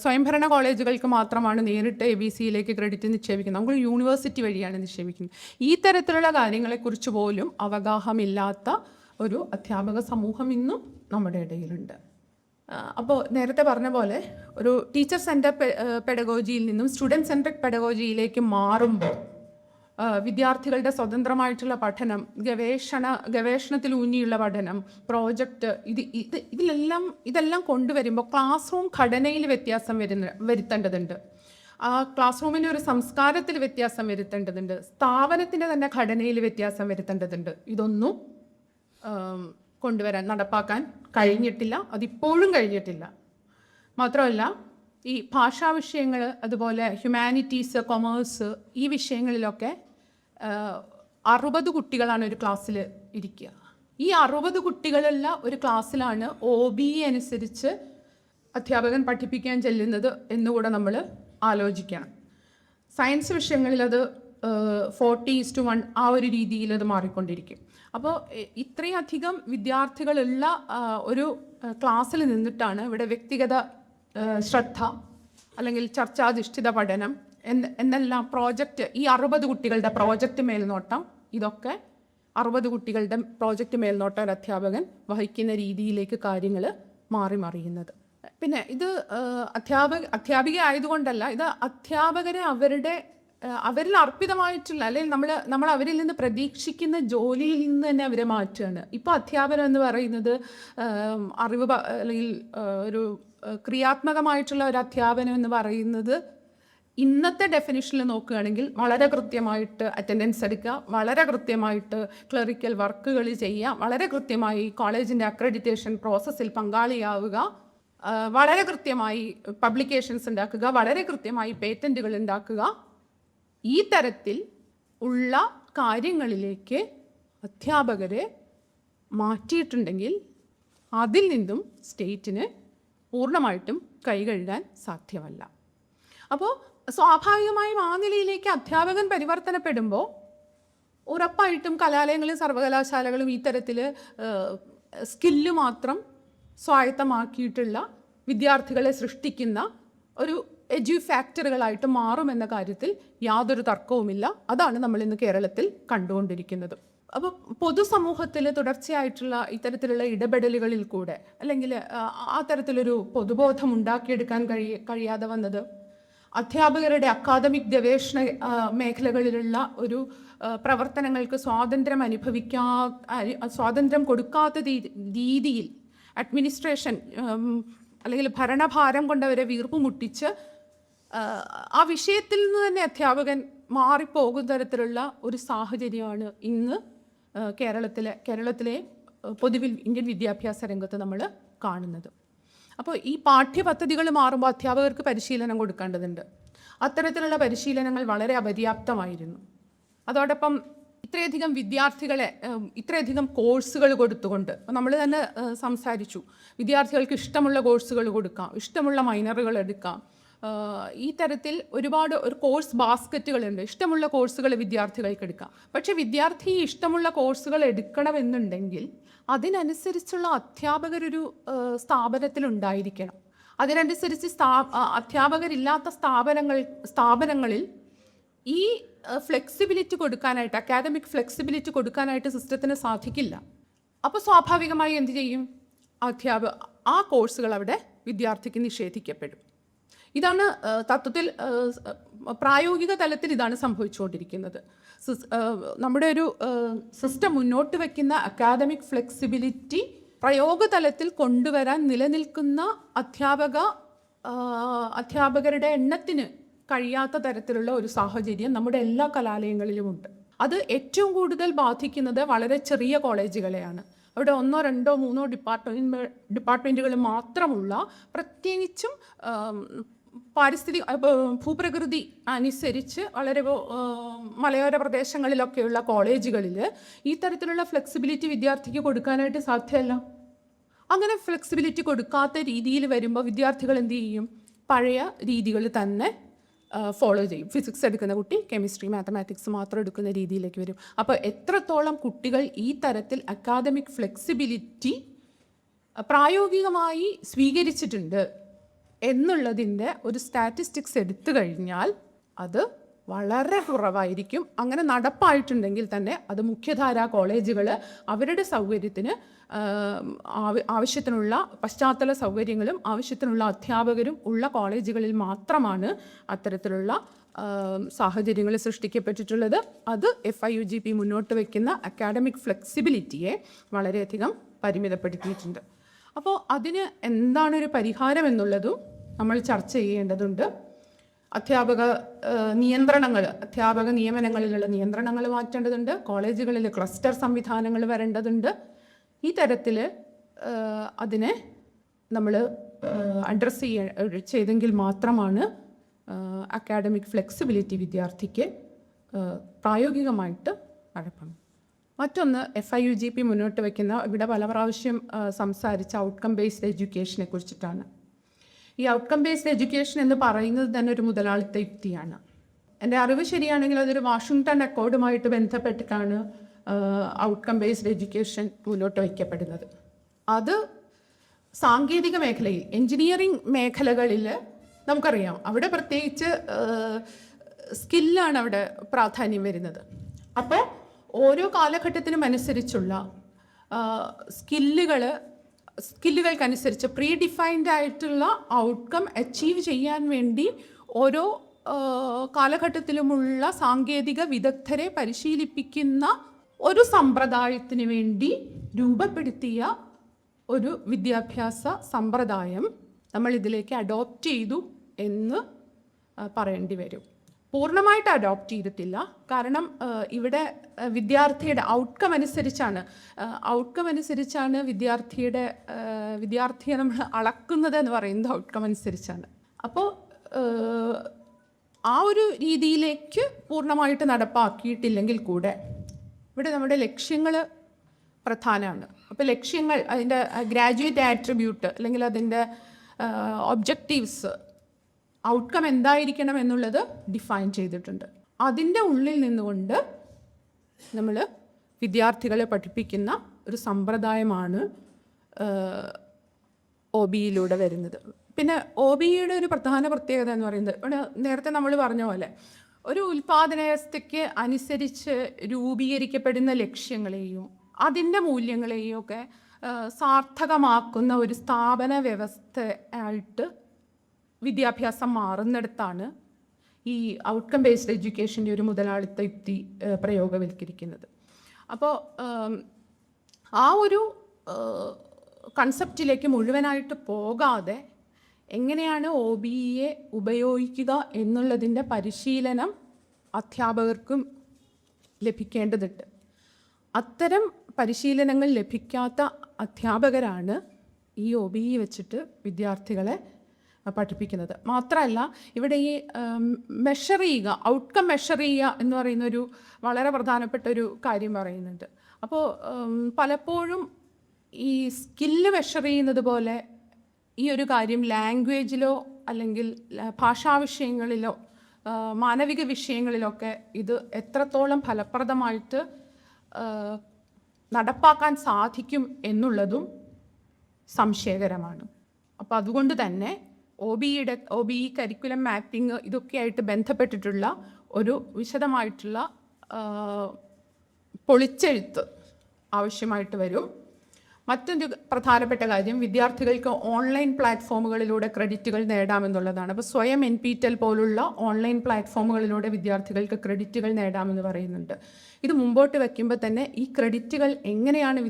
സ്വയംഭരണ കോളേജുകൾക്ക് മാത്രമാണ് നേരിട്ട് ABCയിലേക്ക് ക്രെഡിറ്റ് നിക്ഷേപിക്കുന്നത്. നമുക്ക് യൂണിവേഴ്സിറ്റി വഴിയാണ് നിക്ഷേപിക്കുന്നത്. ഈ തരത്തിലുള്ള കാര്യങ്ങളെക്കുറിച്ച് പോലും അവഗാഹമില്ലാത്ത ഒരു അധ്യാപക സമൂഹം ഇന്നും നമ്മുടെ ഇടയിലുണ്ട്. അപ്പോൾ നേരത്തെ പറഞ്ഞ പോലെ ഒരു ടീച്ചർ സെൻറ്റർ പെഡഗോജിയിൽ നിന്നും സ്റ്റുഡൻറ് സെൻട്രിക് പെഡഗോജിയിലേക്ക് മാറുമ്പോൾ വിദ്യാർത്ഥികളുടെ സ്വതന്ത്രമായിട്ടുള്ള പഠനം, ഗവേഷണത്തിൽ ഊന്നിയുള്ള പഠനം, പ്രോജക്റ്റ്, ഇതെല്ലാം കൊണ്ടുവരുമ്പോൾ ക്ലാസ് റൂം ഘടനയിൽ വ്യത്യാസം വരുത്തേണ്ടതുണ്ട്. ആ ക്ലാസ് റൂമിൻ്റെ ഒരു സംസ്കാരത്തിൽ വ്യത്യാസം വരുത്തേണ്ടതുണ്ട്, സ്ഥാപനത്തിൻ്റെ തന്നെ ഘടനയിൽ വ്യത്യാസം വരുത്തേണ്ടതുണ്ട്. ഇതൊന്നും കൊണ്ടുവരാൻ നടപ്പാക്കാൻ കഴിഞ്ഞിട്ടില്ല, അതിപ്പോഴും കഴിഞ്ഞിട്ടില്ല. മാത്രമല്ല ഈ ഭാഷാ വിഷയങ്ങൾ, അതുപോലെ ഹ്യൂമാനിറ്റീസ്, കൊമേഴ്സ്, ഈ വിഷയങ്ങളിലൊക്കെ 60 കുട്ടികളാണ് ഒരു ക്ലാസ്സിൽ ഇരിക്കുക. ഈ 60 കുട്ടികളുള്ള ഒരു ക്ലാസ്സിലാണ് OB അനുസരിച്ച് അധ്യാപകൻ പഠിപ്പിക്കാൻ ചെല്ലുന്നത് എന്നുകൂടെ നമ്മൾ ആലോചിക്കണം. സയൻസ് വിഷയങ്ങളിൽ അത് 40:1 ആ ഒരു രീതിയിൽ അത് മാറിക്കൊണ്ടിരിക്കും. അപ്പോൾ ഇത്രയധികം വിദ്യാർത്ഥികളുള്ള ഒരു ക്ലാസ്സിൽ നിന്നിട്ടാണ് ഇവിടെ വ്യക്തിഗത ശ്രദ്ധ അല്ലെങ്കിൽ ചർച്ചാധിഷ്ഠിത പഠനം എന്നെല്ലാം പ്രോജക്റ്റ്, ഈ 60 കുട്ടികളുടെ പ്രോജക്റ്റ് മേൽനോട്ടം, ഇതൊക്കെ 60 കുട്ടികളുടെ പ്രോജക്റ്റ് മേൽനോട്ടം ഒരു അധ്യാപകൻ വഹിക്കുന്ന രീതിയിലേക്ക് കാര്യങ്ങൾ മറിയുന്നത്. പിന്നെ ഇത് അധ്യാപിക ആയതുകൊണ്ടല്ല, ഇത് അധ്യാപകരെ അവരിൽ അർപ്പിതമായിട്ടുള്ള, അല്ലെങ്കിൽ നമ്മൾ അവരിൽ നിന്ന് പ്രതീക്ഷിക്കുന്ന ജോലിയിൽ നിന്ന് തന്നെ അവരെ മാറ്റുകയാണ്. ഇപ്പോൾ അധ്യാപനം എന്ന് പറയുന്നത് അറിവ് അല്ലെങ്കിൽ ഒരു ക്രിയാത്മകമായിട്ടുള്ള ഒരു അധ്യാപനം എന്ന് പറയുന്നത് ഇന്നത്തെ ഡെഫിനിഷനിൽ നോക്കുകയാണെങ്കിൽ വളരെ കൃത്യമായിട്ട് അറ്റൻഡൻസ് എടുക്കുക, വളരെ കൃത്യമായിട്ട് ക്ലറിക്കൽ വർക്കുകൾ ചെയ്യുക, വളരെ കൃത്യമായി കോളേജിൻ്റെ അക്രഡിറ്റേഷൻ പ്രോസസ്സിൽ പങ്കാളിയാവുക, വളരെ കൃത്യമായി പബ്ലിക്കേഷൻസ് ഉണ്ടാക്കുക, വളരെ കൃത്യമായി പേറ്റൻറ്റുകൾ ഉണ്ടാക്കുക. ഈ തരത്തിൽ ഉള്ള കാര്യങ്ങളിലേക്ക് അധ്യാപകരെ മാറ്റിയിട്ടുണ്ടെങ്കിൽ അതിൽ നിന്നും സ്റ്റേറ്റിന് പൂർണ്ണമായിട്ടും കൈകഴുകാൻ സാധ്യമല്ല. അപ്പോൾ സ്വാഭാവികമായും ആ നിലയിലേക്ക് അധ്യാപകൻ പരിവർത്തനപ്പെടുമ്പോൾ ഉറപ്പായിട്ടും കലാലയങ്ങളും സർവകലാശാലകളും ഈ തരത്തിൽ സ്കില്ല് മാത്രം സ്വായത്തമാക്കിയിട്ടുള്ള വിദ്യാർത്ഥികളെ സൃഷ്ടിക്കുന്ന ഒരു ഫാക്ടറികളായിട്ട് മാറുമെന്ന കാര്യത്തിൽ യാതൊരു തർക്കവുമില്ല. അതാണ് നമ്മൾ ഇന്ന് കേരളത്തിൽ കണ്ടുകൊണ്ടിരിക്കുന്നത്. അപ്പോൾ പൊതുസമൂഹത്തിൽ തുടർച്ചയായിട്ടുള്ള ഇത്തരത്തിലുള്ള ഇടപെടലുകളിൽ കൂടെ, അല്ലെങ്കിൽ ആ തരത്തിലൊരു പൊതുബോധം ഉണ്ടാക്കിയെടുക്കാൻ കഴിയാതെ വന്നത് അധ്യാപകരുടെ അക്കാദമിക് ഗവേഷണ മേഖലകളിലുള്ള ഒരു പ്രവർത്തനങ്ങൾക്ക് സ്വാതന്ത്ര്യം കൊടുക്കാത്ത രീതിയിൽ അഡ്മിനിസ്ട്രേഷൻ അല്ലെങ്കിൽ ഭരണഭാരം കൊണ്ടവരെ വീർപ്പ് മുട്ടിച്ച് ആ വിഷയത്തിൽ നിന്ന് തന്നെ അധ്യാപകൻ മാറിപ്പോകുന്ന തരത്തിലുള്ള ഒരു സാഹചര്യമാണ് ഇന്ന് കേരളത്തിലെ പൊതുവിൽ ഇന്ത്യൻ വിദ്യാഭ്യാസ രംഗത്ത് നമ്മൾ കാണുന്നത്. അപ്പോൾ ഈ പാഠ്യപദ്ധതികൾ മാറുമ്പോൾ അധ്യാപകർക്ക് പരിശീലനം കൊടുക്കേണ്ടതുണ്ട്. അത്തരത്തിലുള്ള പരിശീലനങ്ങൾ വളരെ അപര്യാപ്തമായിരുന്നു. അതോടൊപ്പം ഇത്രയധികം വിദ്യാർത്ഥികളെ ഇത്രയധികം കോഴ്സുകൾ കൊടുത്തുകൊണ്ട് നമ്മൾ തന്നെ സംസാരിച്ചു, വിദ്യാർത്ഥികൾക്ക് ഇഷ്ടമുള്ള കോഴ്സുകൾ കൊടുക്കാം, ഇഷ്ടമുള്ള മൈനറുകൾ എടുക്കാം. ഈ തരത്തിൽ ഒരുപാട് ഒരു കോഴ്സ് ബാസ്ക്കറ്റുകളുണ്ട്, ഇഷ്ടമുള്ള കോഴ്സുകൾ വിദ്യാർത്ഥികൾക്ക് എടുക്കാം. പക്ഷേ വിദ്യാർത്ഥി ഇഷ്ടമുള്ള കോഴ്സുകൾ എടുക്കണമെന്നുണ്ടെങ്കിൽ അതിനനുസരിച്ചുള്ള അധ്യാപകരൊരു സ്ഥാപനത്തിലുണ്ടായിരിക്കണം. അതിനനുസരിച്ച് അധ്യാപകരില്ലാത്ത സ്ഥാപനങ്ങളിൽ ഈ ഫ്ലെക്സിബിലിറ്റി കൊടുക്കാനായിട്ട്, അക്കാദമിക് ഫ്ലെക്സിബിലിറ്റി കൊടുക്കാനായിട്ട് സിസ്റ്റത്തിന് സാധിക്കില്ല. അപ്പോൾ സ്വാഭാവികമായി എന്ത് ചെയ്യും? ആ കോഴ്സുകൾ അവിടെ വിദ്യാർത്ഥിക്ക് നിഷേധിക്കപ്പെടും. ഇതാണ് തത്വത്തിൽ പ്രായോഗിക തലത്തിൽ ഇതാണ് സംഭവിച്ചുകൊണ്ടിരിക്കുന്നത്. നമ്മുടെ ഒരു സിസ്റ്റം മുന്നോട്ട് വയ്ക്കുന്ന അക്കാദമിക് ഫ്ലെക്സിബിലിറ്റി പ്രയോഗതലത്തിൽ കൊണ്ടുവരാൻ നിലനിൽക്കുന്ന അധ്യാപകരുടെ എണ്ണത്തിന് കഴിയാത്ത തരത്തിലുള്ള ഒരു സാഹചര്യം നമ്മുടെ എല്ലാ കലാലയങ്ങളിലുമുണ്ട്. അത് ഏറ്റവും കൂടുതൽ ബാധിക്കുന്നത് വളരെ ചെറിയ കോളേജുകളെയാണ്. അവിടെ 1, 2, 3 ഡിപ്പാർട്ട്മെൻറ്റുകൾ മാത്രമുള്ള, പ്രത്യേകിച്ചും ഭൂപ്രകൃതി അനുസരിച്ച് വളരെ മലയോര പ്രദേശങ്ങളിലൊക്കെയുള്ള കോളേജുകളിൽ ഈ തരത്തിലുള്ള ഫ്ലെക്സിബിലിറ്റി വിദ്യാർത്ഥിക്ക് കൊടുക്കാനായിട്ട് സാധ്യമല്ല. അങ്ങനെ ഫ്ലെക്സിബിലിറ്റി കൊടുക്കാത്ത രീതിയിൽ വരുമ്പോൾ വിദ്യാർത്ഥികൾ എന്ത് ചെയ്യും? പഴയ രീതികൾ തന്നെ ഫോളോ ചെയ്യും. ഫിസിക്സ് എടുക്കുന്ന കുട്ടി കെമിസ്ട്രി, മാത്തമാറ്റിക്സ് മാത്രം എടുക്കുന്ന രീതിയിലേക്ക് വരും. അപ്പോൾ എത്രത്തോളം കുട്ടികൾ ഈ തരത്തിൽ അക്കാദമിക് ഫ്ലെക്സിബിലിറ്റി പ്രായോഗികമായി സ്വീകരിച്ചിട്ടുണ്ട് എന്നുള്ളതിൻ്റെ ഒരു സ്റ്റാറ്റിസ്റ്റിക്സ് എടുത്തു കഴിഞ്ഞാൽ അത് വളരെ കുറവായിരിക്കും. അങ്ങനെ നടപ്പായിട്ടുണ്ടെങ്കിൽ തന്നെ അത് മുഖ്യധാരാ കോളേജുകൾ അവരുടെ സൗകര്യത്തിന് ആവശ്യത്തിനുള്ള പശ്ചാത്തല സൗകര്യങ്ങളും ആവശ്യത്തിനുള്ള അധ്യാപകരും ഉള്ള കോളേജുകളിൽ മാത്രമാണ് അത്തരത്തിലുള്ള സാഹചര്യങ്ങൾ സൃഷ്ടിക്കപ്പെട്ടിട്ടുള്ളത്. അത് FIUGP മുന്നോട്ട് വയ്ക്കുന്ന അക്കാഡമിക് ഫ്ലെക്സിബിലിറ്റിയെ വളരെയധികം പരിമിതപ്പെടുത്തിയിട്ടുണ്ട്. അപ്പോൾ അതിന് എന്താണൊരു പരിഹാരം എന്നുള്ളതും നമ്മൾ ചർച്ച ചെയ്യേണ്ടതുണ്ട്. അധ്യാപക നിയമനങ്ങളിലുള്ള നിയന്ത്രണങ്ങൾ മാറ്റേണ്ടതുണ്ട്. കോളേജുകളിൽ ക്ലസ്റ്റർ സംവിധാനങ്ങൾ വരേണ്ടതുണ്ട്. ഈ തരത്തിൽ അതിനെ നമ്മൾ അഡ്രസ്സ് ചെയ്തെങ്കിൽ മാത്രമാണ് അക്കാഡമിക് ഫ്ലെക്സിബിലിറ്റി വിദ്യാർത്ഥിക്ക് പ്രായോഗികമായിട്ട് നടക്കണം. മറ്റൊന്ന് FIUGP മുന്നോട്ട് വയ്ക്കുന്ന, ഇവിടെ പല പ്രാവശ്യം സംസാരിച്ച ഔട്ട്കം ബേസ്ഡ് എഡ്യൂക്കേഷനെ കുറിച്ചിട്ടാണ്. ഈ ഔട്ട്കം ബേസ്ഡ് എഡ്യൂക്കേഷൻ എന്ന് പറയുന്നത് തന്നെ ഒരു മുതലാളിത്ത യുക്തിയാണ്. എൻ്റെ അറിവ് ശരിയാണെങ്കിൽ അതൊരു വാഷിങ്ടൺ അക്കോർഡുമായിട്ട് ബന്ധപ്പെട്ടിട്ടാണ് ഔട്ട്കം ബേസ്ഡ് എഡ്യൂക്കേഷൻ മുന്നോട്ട് വയ്ക്കപ്പെടുന്നത്. അത് സാങ്കേതിക മേഖലയിൽ, എൻജിനീയറിംഗ് മേഖലകളിൽ നമുക്കറിയാം, അവിടെ പ്രത്യേകിച്ച് സ്കില്ലാണ് അവിടെ പ്രാധാന്യം വരുന്നത്. അപ്പോൾ ഓരോ കാലഘട്ടത്തിനും അനുസരിച്ചുള്ള സ്കില്ലുകൾക്കനുസരിച്ച് പ്രീ ഡിഫൈൻഡ് ആയിട്ടുള്ള ഔട്ട്കം അച്ചീവ് ചെയ്യാൻ വേണ്ടി ഓരോ കാലഘട്ടത്തിലുമുള്ള സാങ്കേതിക വിദഗ്ധരെ പരിശീലിപ്പിക്കുന്ന ഒരു സമ്പ്രദായത്തിന് വേണ്ടി രൂപപ്പെടുത്തിയ ഒരു വിദ്യാഭ്യാസ സമ്പ്രദായം നമ്മൾ ഇതിലേക്ക് അഡോപ്റ്റ് ചെയ്തു എന്ന് പറയേണ്ടി വരും. പൂർണ്ണമായിട്ട് അഡോപ്റ്റ് ചെയ്തിട്ടില്ല. കാരണം ഇവിടെ വിദ്യാർത്ഥിയുടെ ഔട്ട്കം അനുസരിച്ചാണ് വിദ്യാർത്ഥിയെ നമ്മൾ അളക്കുന്നത് എന്ന് പറയുന്നത് ഔട്ട്കം അനുസരിച്ചാണ്. അപ്പോൾ ആ ഒരു രീതിയിലേക്ക് പൂർണ്ണമായിട്ട് നടപ്പാക്കിയിട്ടില്ലെങ്കിൽ കൂടെ ഇവിടെ നമ്മുടെ ലക്ഷ്യങ്ങൾ പ്രധാനമാണ്. അപ്പോൾ ലക്ഷ്യങ്ങൾ, അതിൻ്റെ ഗ്രാജുവേറ്റ് ആട്രിബ്യൂട്ട് അല്ലെങ്കിൽ അതിൻ്റെ ഒബ്ജക്റ്റീവ്സ്, ഔട്ട്കം എന്തായിരിക്കണം എന്നുള്ളത് ഡിഫൈൻ ചെയ്തിട്ടുണ്ട്. അതിൻ്റെ ഉള്ളിൽ നിന്നുകൊണ്ട് നമ്മൾ വിദ്യാർത്ഥികളെ പഠിപ്പിക്കുന്ന ഒരു സമ്പ്രദായമാണ് OBEയിലൂടെ വരുന്നത്. പിന്നെ OBEയുടെ ഒരു പ്രധാന പ്രത്യേകത എന്ന് പറയുന്നത്, ഇവിടെ നേരത്തെ നമ്മൾ പറഞ്ഞ പോലെ ഒരു ഉൽപാദന വ്യവസ്ഥയ്ക്ക് അനുസരിച്ച് രൂപീകരിക്കപ്പെടുന്ന ലക്ഷ്യങ്ങളെയും അതിൻ്റെ മൂല്യങ്ങളെയും ഒക്കെ സാർത്ഥകമാക്കുന്ന ഒരു സ്ഥാപന വ്യവസ്ഥയായിട്ട് വിദ്യാഭ്യാസം മാറുന്നിടത്താണ് ഈ ഔട്ട്കം ബേസ്ഡ് എഡ്യൂക്കേഷൻ്റെ ഒരു മുതലാളിത്ത യുക്തി പ്രയോഗവൽക്കരിക്കുന്നത്. അപ്പോൾ ആ ഒരു കൺസെപ്റ്റിലേക്ക് മുഴുവനായിട്ട് പോകാതെ എങ്ങനെയാണ് OBEയെ ഉപയോഗിക്കുക എന്നുള്ളതിൻ്റെ പരിശീലനം അധ്യാപകർക്കും ലഭിക്കേണ്ടതുണ്ട്. അത്തരം പരിശീലനങ്ങൾ ലഭിക്കാത്ത അധ്യാപകരാണ് ഈ OBE വെച്ചിട്ട് വിദ്യാർത്ഥികളെ പഠിപ്പിക്കുന്നത്. മാത്രമല്ല, ഇവിടെ ഈ ഔട്ട്കം മെഷർ ചെയ്യുക എന്ന് പറയുന്നൊരു വളരെ പ്രധാനപ്പെട്ട ഒരു കാര്യം പറയുന്നുണ്ട്. അപ്പോൾ പലപ്പോഴും ഈ സ്കില്ല് മെഷർ ചെയ്യുന്നത് പോലെ ഈ ഒരു കാര്യം ലാംഗ്വേജിലോ അല്ലെങ്കിൽ ഭാഷാ വിഷയങ്ങളിലോ മാനവിക വിഷയങ്ങളിലൊക്കെ ഇത് എത്രത്തോളം ഫലപ്രദമായിട്ട് നടപ്പാക്കാൻ സാധിക്കും എന്നുള്ളതും സംശയകരമാണ്. അപ്പോൾ അതുകൊണ്ട് തന്നെ OBE കരിക്കുലം മാപ്പിംഗ് ഇതൊക്കെയായിട്ട് ബന്ധപ്പെട്ടിട്ടുള്ള ഒരു വിശദമായിട്ടുള്ള പൊളിച്ചെഴുത്ത് ആവശ്യമായിട്ട് വരും. മറ്റൊരു പ്രധാനപ്പെട്ട കാര്യം, വിദ്യാർത്ഥികൾക്ക് ഓൺലൈൻ പ്ലാറ്റ്ഫോമുകളിലൂടെ ക്രെഡിറ്റുകൾ നേടാമെന്നുള്ളതാണ്. അപ്പോൾ സ്വയം NPTEL പോലുള്ള ഓൺലൈൻ പ്ലാറ്റ്ഫോമുകളിലൂടെ വിദ്യാർത്ഥികൾക്ക് ക്രെഡിറ്റുകൾ നേടാമെന്ന് പറയുന്നുണ്ട്. ഇത് മുമ്പോട്ട് വയ്ക്കുമ്പോൾ തന്നെ ഈ ക്രെഡിറ്റുകൾ എങ്ങനെയാണ്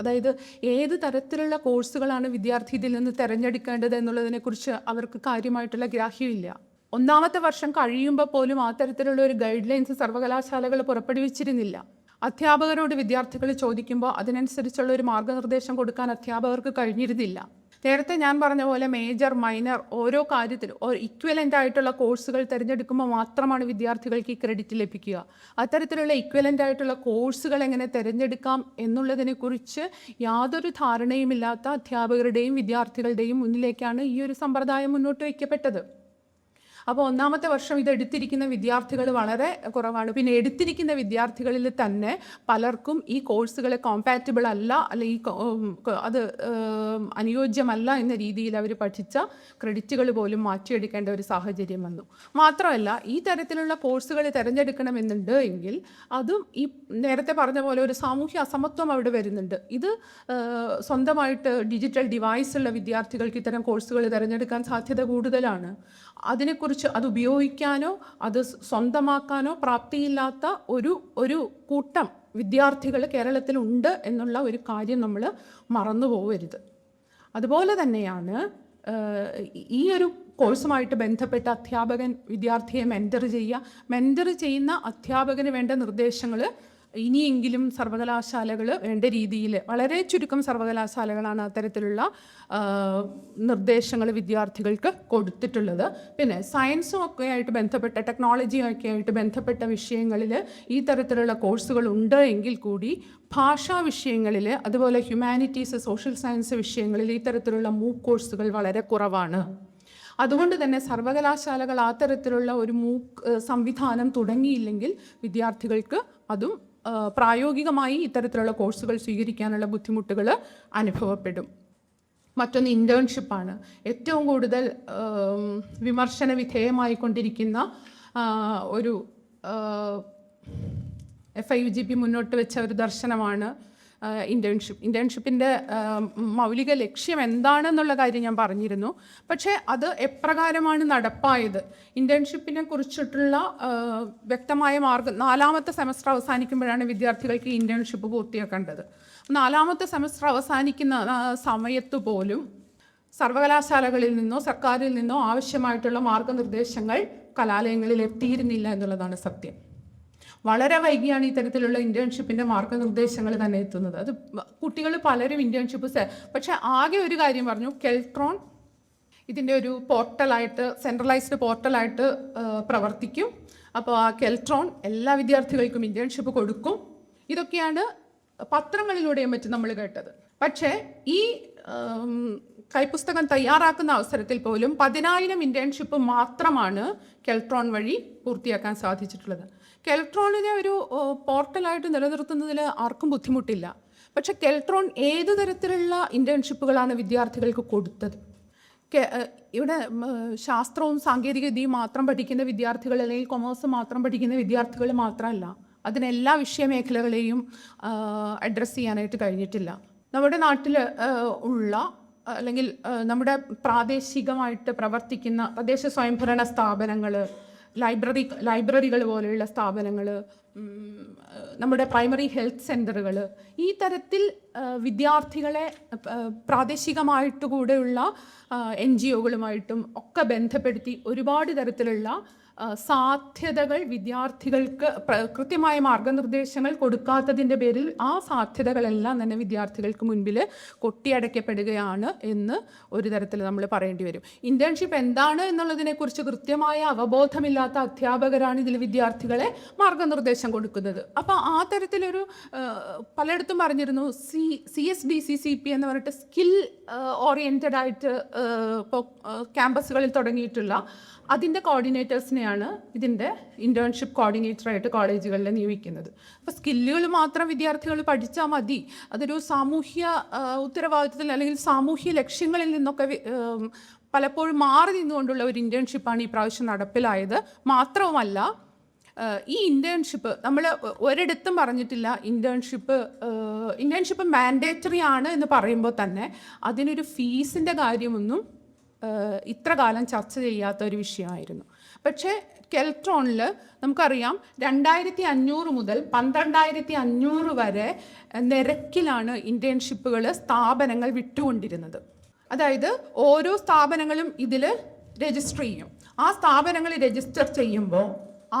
അതായത് ഏത് തരത്തിലുള്ള കോഴ്സുകളാണ് വിദ്യാർത്ഥി ഇതിൽ നിന്ന് തിരഞ്ഞെടുക്കേണ്ടത് എന്നുള്ളതിനെക്കുറിച്ച് അവർക്ക് കാര്യമായിട്ടുള്ള ഗ്രാഹ്യമില്ല. ഒന്നാമത്തെ വർഷം കഴിയുമ്പോൾ പോലും ആ തരത്തിലുള്ള ഒരു ഗൈഡ് ലൈൻസ് സർവകലാശാലകൾ പുറപ്പെടുവിച്ചിരുന്നില്ല. അധ്യാപകരോട് വിദ്യാർത്ഥികൾ ചോദിക്കുമ്പോൾ അതിനനുസരിച്ചുള്ള ഒരു മാർഗ്ഗനിർദ്ദേശം കൊടുക്കാൻ അധ്യാപകർക്ക് കഴിഞ്ഞിരുന്നില്ല. നേരത്തെ ഞാൻ പറഞ്ഞ പോലെ മേജർ, മൈനർ ഓരോ കാര്യത്തിലും ഇക്വലൻ്റ് ആയിട്ടുള്ള കോഴ്സുകൾ തിരഞ്ഞെടുക്കുമ്പോൾ മാത്രമാണ് വിദ്യാർത്ഥികൾക്ക് ഈ ക്രെഡിറ്റ് ലഭിക്കുക. അത്തരത്തിലുള്ള ഇക്വലൻ്റ് ആയിട്ടുള്ള കോഴ്സുകൾ എങ്ങനെ തിരഞ്ഞെടുക്കാം എന്നുള്ളതിനെക്കുറിച്ച് യാതൊരു ധാരണയുമില്ലാത്ത അധ്യാപകരുടെയും വിദ്യാർത്ഥികളുടെയും മുന്നിലേക്കാണ് ഈ ഒരു സമ്പ്രദായം മുന്നോട്ട് വയ്ക്കപ്പെട്ടത്. അപ്പോൾ ഒന്നാമത്തെ വർഷം ഇത് എടുത്തിരിക്കുന്ന വിദ്യാർത്ഥികൾ വളരെ കുറവാണ്. പിന്നെ എടുത്തിരിക്കുന്ന വിദ്യാർത്ഥികളിൽ തന്നെ പലർക്കും ഈ കോഴ്സുകളെ കോമ്പാറ്റബിൾ അല്ല, അല്ലെങ്കിൽ അത് അനുയോജ്യമല്ല എന്ന രീതിയിൽ അവർ പഠിച്ച ക്രെഡിറ്റുകൾ പോലും മാറ്റിയെടുക്കേണ്ട ഒരു സാഹചര്യം വന്നു. മാത്രമല്ല, ഈ തരത്തിലുള്ള കോഴ്സുകൾ തിരഞ്ഞെടുക്കണമെന്നുണ്ട് എങ്കിൽ അതും ഈ നേരത്തെ പറഞ്ഞ പോലെ ഒരു സാമൂഹ്യ അസമത്വം അവിടെ വരുന്നുണ്ട്. ഇത് സ്വന്തമായിട്ട് ഡിജിറ്റൽ ഡിവൈസുള്ള വിദ്യാർത്ഥികൾക്ക് ഇത്തരം കോഴ്സുകൾ തിരഞ്ഞെടുക്കാൻ സാധ്യത കൂടുതലാണ്. അതിനെക്കുറിച്ച് അത് ഉപയോഗിക്കാനോ അത് സ്വന്തമാക്കാനോ പ്രാപ്തിയില്ലാത്ത ഒരു കൂട്ടം വിദ്യാർത്ഥികൾ കേരളത്തിലുണ്ട് എന്നുള്ള ഒരു കാര്യം നമ്മൾ മറന്നു പോകരുത്. അതുപോലെ തന്നെയാണ് ഈ ഒരു കോഴ്സുമായിട്ട് ബന്ധപ്പെട്ട അധ്യാപകൻ വിദ്യാർത്ഥിയെ മെൻറ്റർ ചെയ്യുന്ന അധ്യാപകന് വേണ്ട നിർദ്ദേശങ്ങൾ ഇനിയെങ്കിലും സർവകലാശാലകൾ വേണ്ട രീതിയിൽ, വളരെ ചുരുക്കം സർവകലാശാലകളാണ് അത്തരത്തിലുള്ള നിർദ്ദേശങ്ങൾ വിദ്യാർത്ഥികൾക്ക് കൊടുത്തിട്ടുള്ളത്. പിന്നെ സയൻസും ഒക്കെ ആയിട്ട് ബന്ധപ്പെട്ട, ടെക്നോളജിയും ഒക്കെ ആയിട്ട് ബന്ധപ്പെട്ട വിഷയങ്ങളിൽ ഈ തരത്തിലുള്ള കോഴ്സുകൾ ഉണ്ട് എങ്കിൽ കൂടി ഭാഷാ വിഷയങ്ങളിൽ, അതുപോലെ ഹ്യൂമാനിറ്റീസ്, സോഷ്യൽ സയൻസ് വിഷയങ്ങളിൽ ഈ തരത്തിലുള്ള മൂക്ക് കോഴ്സുകൾ വളരെ കുറവാണ്. അതുകൊണ്ട് തന്നെ സർവകലാശാലകൾ ആ തരത്തിലുള്ള ഒരു മൂക്ക് സംവിധാനം തുടങ്ങിയില്ലെങ്കിൽ വിദ്യാർത്ഥികൾക്ക് അതും പ്രായോഗികമായി ഇത്തരത്തിലുള്ള കോഴ്സുകൾ സ്വീകരിക്കാനുള്ള ബുദ്ധിമുട്ടുകൾ അനുഭവപ്പെടും. മറ്റൊന്ന് ഇൻറ്റേൺഷിപ്പാണ്. ഏറ്റവും കൂടുതൽ വിമർശന വിധേയമായിക്കൊണ്ടിരിക്കുന്ന ഒരു FIUGP മുന്നോട്ട് വെച്ച ഒരു ദർശനമാണ് ഇൻറ്റേൺഷിപ്പിൻ്റെ മൗലിക ലക്ഷ്യം എന്താണെന്നുള്ള കാര്യം ഞാൻ പറഞ്ഞിരുന്നു. പക്ഷേ അത് എപ്രകാരമാണ് നടപ്പായത്, ഇൻറ്റേൺഷിപ്പിനെ കുറിച്ചിട്ടുള്ള വ്യക്തമായ മാർഗ്ഗം 4ാമത്തെ സെമസ്റ്റർ അവസാനിക്കുമ്പോഴാണ് വിദ്യാർത്ഥികൾക്ക് ഇൻറ്റേൺഷിപ്പ് പൂർത്തിയാക്കേണ്ടത്. 4ാമത്തെ സെമസ്റ്റർ അവസാനിക്കുന്ന സമയത്ത് പോലും സർവകലാശാലകളിൽ നിന്നോ സർക്കാരിൽ നിന്നോ ആവശ്യമായിട്ടുള്ള മാർഗ്ഗനിർദ്ദേശങ്ങൾ കലാലയങ്ങളിൽ എത്തിയിരുന്നില്ല എന്നുള്ളതാണ് സത്യം. വളരെ വൈകിയാണ് ഇത്തരത്തിലുള്ള ഇൻറ്റേൺഷിപ്പിൻ്റെ മാർഗ്ഗനിർദ്ദേശങ്ങൾ തന്നെ എത്തുന്നത്. അത് കുട്ടികൾ പലരും ഇൻറ്റേൺഷിപ്പ് പക്ഷേ ആകെ ഒരു കാര്യം പറഞ്ഞു, കെൽട്രോൺ ഇതിൻ്റെ ഒരു പോർട്ടലായിട്ട്, സെൻട്രലൈസ്ഡ് പോർട്ടലായിട്ട് പ്രവർത്തിക്കും. അപ്പോൾ ആ കെൽട്രോൺ എല്ലാ വിദ്യാർത്ഥികൾക്കും ഇൻറ്റേൺഷിപ്പ് കൊടുക്കും. ഇതൊക്കെയാണ് പത്രങ്ങളിലൂടെയും മറ്റും നമ്മൾ കേട്ടത്. പക്ഷേ ഈ കൈപ്പുസ്തകം തയ്യാറാക്കുന്ന അവസരത്തിൽ പോലും 10,000 ഇൻറ്റേൺഷിപ്പ് മാത്രമാണ് കെൽട്രോൺ വഴി പൂർത്തിയാക്കാൻ സാധിച്ചിട്ടുള്ളത്. കെൽട്രോണിനെ ഒരു പോർട്ടലായിട്ട് നിലനിർത്തുന്നതിൽ ആർക്കും ബുദ്ധിമുട്ടില്ല. പക്ഷെ കെൽട്രോൺ ഏത് തരത്തിലുള്ള ഇൻറ്റേൺഷിപ്പുകളാണ് വിദ്യാർത്ഥികൾക്ക് കൊടുത്തത്? ഇവിടെ ശാസ്ത്രവും സാങ്കേതികവിദ്യയും മാത്രം പഠിക്കുന്ന വിദ്യാർത്ഥികൾ, അല്ലെങ്കിൽ കൊമേഴ്സ് മാത്രം പഠിക്കുന്ന വിദ്യാർത്ഥികൾ മാത്രമല്ല, അതിനെല്ലാ വിഷയമേഖലകളെയും അഡ്രസ്സ് ചെയ്യാനായിട്ട് കഴിഞ്ഞിട്ടില്ല. നമ്മുടെ നാട്ടിൽ ഉള്ള, അല്ലെങ്കിൽ നമ്മുടെ പ്രാദേശികമായിട്ട് പ്രവർത്തിക്കുന്ന തദ്ദേശ സ്വയംഭരണ സ്ഥാപനങ്ങൾ, ലൈബ്രറികൾ പോലെയുള്ള സ്ഥാപനങ്ങൾ, നമ്മുടെ പ്രൈമറി ഹെൽത്ത് സെൻ്ററുകൾ, ഈ തരത്തിൽ പ്രാദേശികമായിട്ട് കൂടെയുള്ള NGOകളുമായിട്ടും ഒക്കെ ബന്ധപ്പെടുത്തി ഒരുപാട് തരത്തിലുള്ള സാധ്യതകൾ വിദ്യാർത്ഥികൾക്ക് കൃത്യമായ മാർഗനിർദ്ദേശങ്ങൾ കൊടുക്കാത്തതിൻ്റെ പേരിൽ ആ സാധ്യതകളെല്ലാം തന്നെ വിദ്യാർത്ഥികൾക്ക് മുൻപിൽ കൊട്ടിയടയ്ക്കപ്പെടുകയാണ് എന്ന് ഒരു തരത്തിൽ നമ്മൾ പറയേണ്ടി വരും. ഇൻറ്റേൺഷിപ്പ് എന്താണ് എന്നുള്ളതിനെക്കുറിച്ച് കൃത്യമായ അവബോധമില്ലാത്ത അധ്യാപകരാണ് ഇതിൽ വിദ്യാർത്ഥികളെ മാർഗനിർദ്ദേശം കൊടുക്കുന്നത്. അപ്പോൾ ആ തരത്തിലൊരു പലയിടത്തും പറഞ്ഞിരുന്നു, CSDCCP എന്ന് പറഞ്ഞിട്ട് സ്കിൽ ഓറിയൻറ്റഡ് ആയിട്ട് ക്യാമ്പസുകളിൽ തുടങ്ങിയിട്ടുള്ള അതിൻ്റെ കോർഡിനേറ്റേഴ്സിനെയാണ് ഇതിൻ്റെ ഇൻറ്റേൺഷിപ്പ് കോർഡിനേറ്ററായിട്ട് കോളേജുകളിൽ നിയമിക്കുന്നത്. അപ്പോൾ സ്കില്ലുകൾ മാത്രം വിദ്യാർത്ഥികൾ പഠിച്ചാൽ മതി, അതൊരു സാമൂഹ്യ ഉത്തരവാദിത്തത്തിൽ അല്ലെങ്കിൽ സാമൂഹ്യ ലക്ഷ്യങ്ങളിൽ നിന്നൊക്കെ പലപ്പോഴും മാറി നിന്നുകൊണ്ടുള്ള ഒരു ഇൻറ്റേൺഷിപ്പാണ് ഈ പ്രാവശ്യം നടപ്പിലായത്. മാത്രവുമല്ല, ഈ ഇൻറ്റേൺഷിപ്പ് നമ്മൾ ഒരിടത്തും പറഞ്ഞിട്ടില്ല ഇൻറ്റേൺഷിപ്പ് മാൻഡേറ്ററി ആണ് എന്ന് പറയുമ്പോൾ തന്നെ അതിനൊരു ഫീസിൻ്റെ കാര്യമൊന്നും ഇത്ര കാലം ചർച്ച ചെയ്യാത്ത ഒരു വിഷയമായിരുന്നു. പക്ഷേ കെൽട്രോണിൽ നമുക്കറിയാം 2,500 മുതൽ 12,500 വരെ നിരക്കിലാണ് ഇൻറ്റേൺഷിപ്പുകൾ സ്ഥാപനങ്ങൾ വിട്ടുകൊണ്ടിരുന്നത്. അതായത് ഓരോ സ്ഥാപനങ്ങളും ഇതിൽ രജിസ്റ്റർ ചെയ്യും. ആ സ്ഥാപനങ്ങൾ രജിസ്റ്റർ ചെയ്യുമ്പോൾ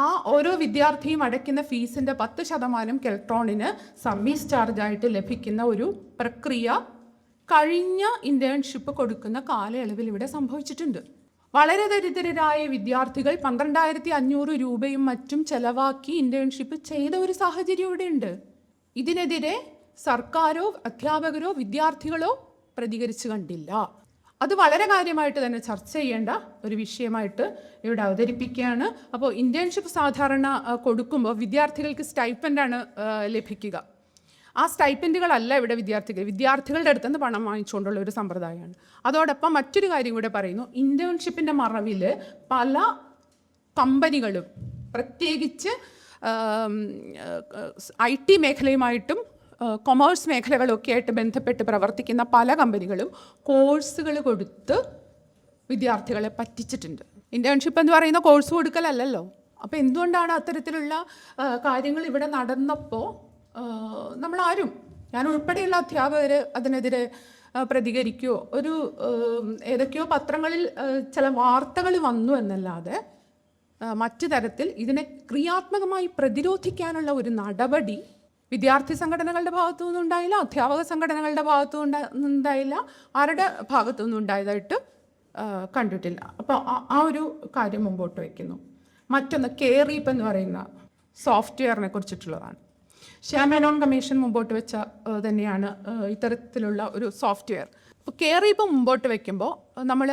ആ ഓരോ വിദ്യാർത്ഥിയും അടയ്ക്കുന്ന ഫീസിൻ്റെ 10% കെൽട്രോണിന് സർവീസ് ചാർജായിട്ട് ലഭിക്കുന്ന ഒരു പ്രക്രിയ കഴിഞ്ഞ ഇൻറ്റേൺഷിപ്പ് കൊടുക്കുന്ന കാലയളവിൽ ഇവിടെ സംഭവിച്ചിട്ടുണ്ട്. വളരെ ദരിദ്രരായ വിദ്യാർത്ഥികൾ 12,500 രൂപയും മറ്റും ചെലവാക്കി ഇൻറ്റേൺഷിപ്പ് ചെയ്ത ഒരു സാഹചര്യം ഇവിടെയുണ്ട്. ഇതിനെതിരെ സർക്കാരോ അധ്യാപകരോ വിദ്യാർത്ഥികളോ പ്രതികരിച്ചു കണ്ടില്ല. അത് വളരെ കാര്യമായിട്ട് തന്നെ ചർച്ച ചെയ്യേണ്ട ഒരു വിഷയമായിട്ട് ഇവിടെ അവതരിപ്പിക്കുകയാണ്. അപ്പോൾ ഇൻറ്റേൺഷിപ്പ് സാധാരണ കൊടുക്കുമ്പോൾ വിദ്യാർത്ഥികൾക്ക് സ്റ്റൈപ്പൻഡാണ് ലഭിക്കുക. ആ സ്റ്റൈപ്പൻഡുകളല്ല ഇവിടെ വിദ്യാർത്ഥികളുടെ അടുത്ത് നിന്ന് പണം വാങ്ങിച്ചുകൊണ്ടുള്ള ഒരു സമ്പ്രദായമാണ്. അതോടൊപ്പം മറ്റൊരു കാര്യം കൂടെ പറയുന്നു, ഇൻറ്റേൺഷിപ്പിൻ്റെ മറവിൽ പല കമ്പനികളും, പ്രത്യേകിച്ച് IT മേഖലയുമായിട്ടും കൊമേഴ്സ് മേഖലകളൊക്കെ ആയിട്ട് ബന്ധപ്പെട്ട് പ്രവർത്തിക്കുന്ന പല കമ്പനികളും കോഴ്സുകൾ കൊടുത്ത് വിദ്യാർത്ഥികളെ പറ്റിച്ചിട്ടുണ്ട്. ഇൻറ്റേൺഷിപ്പ് എന്ന് പറയുന്ന കോഴ്സ് കൊടുക്കലല്ലല്ലോ. അപ്പോൾ എന്തുകൊണ്ടാണ് അത്തരത്തിലുള്ള കാര്യങ്ങൾ ഇവിടെ നടന്നപ്പോൾ നമ്മളാരും, ഞാൻ ഉൾപ്പെടെയുള്ള അധ്യാപകർ അതിനെതിരെ പ്രതികരിക്കുകയോ ഏതൊക്കെയോ പത്രങ്ങളിൽ ചില വാർത്തകൾ വന്നു എന്നല്ലാതെ മറ്റു തരത്തിൽ ഇതിനെ ക്രിയാത്മകമായി പ്രതിരോധിക്കാനുള്ള ഒരു നടപടി വിദ്യാർത്ഥി സംഘടനകളുടെ ഭാഗത്തു നിന്നും ഉണ്ടായില്ല, അധ്യാപക സംഘടനകളുടെ ഭാഗത്തു നിന്നുണ്ടായില്ല, ആരുടെ ഭാഗത്തു നിന്നും ഉണ്ടായതായിട്ട് കണ്ടിട്ടില്ല. അപ്പോൾ ആ ഒരു കാര്യം മുമ്പോട്ട് വയ്ക്കുന്നു. മറ്റൊന്ന് കെയറീപ്പ് എന്ന് പറയുന്ന സോഫ്റ്റ്വെയറിനെ കുറിച്ചിട്ടുള്ളതാണ്. ശ്യാം മേനോൻ കമ്മീഷൻ മുമ്പോട്ട് വെച്ച തന്നെയാണ് ഇത്തരത്തിലുള്ള ഒരു സോഫ്റ്റ്വെയർ. അപ്പോൾ കെയറീപ്പ് മുമ്പോട്ട് വയ്ക്കുമ്പോൾ നമ്മൾ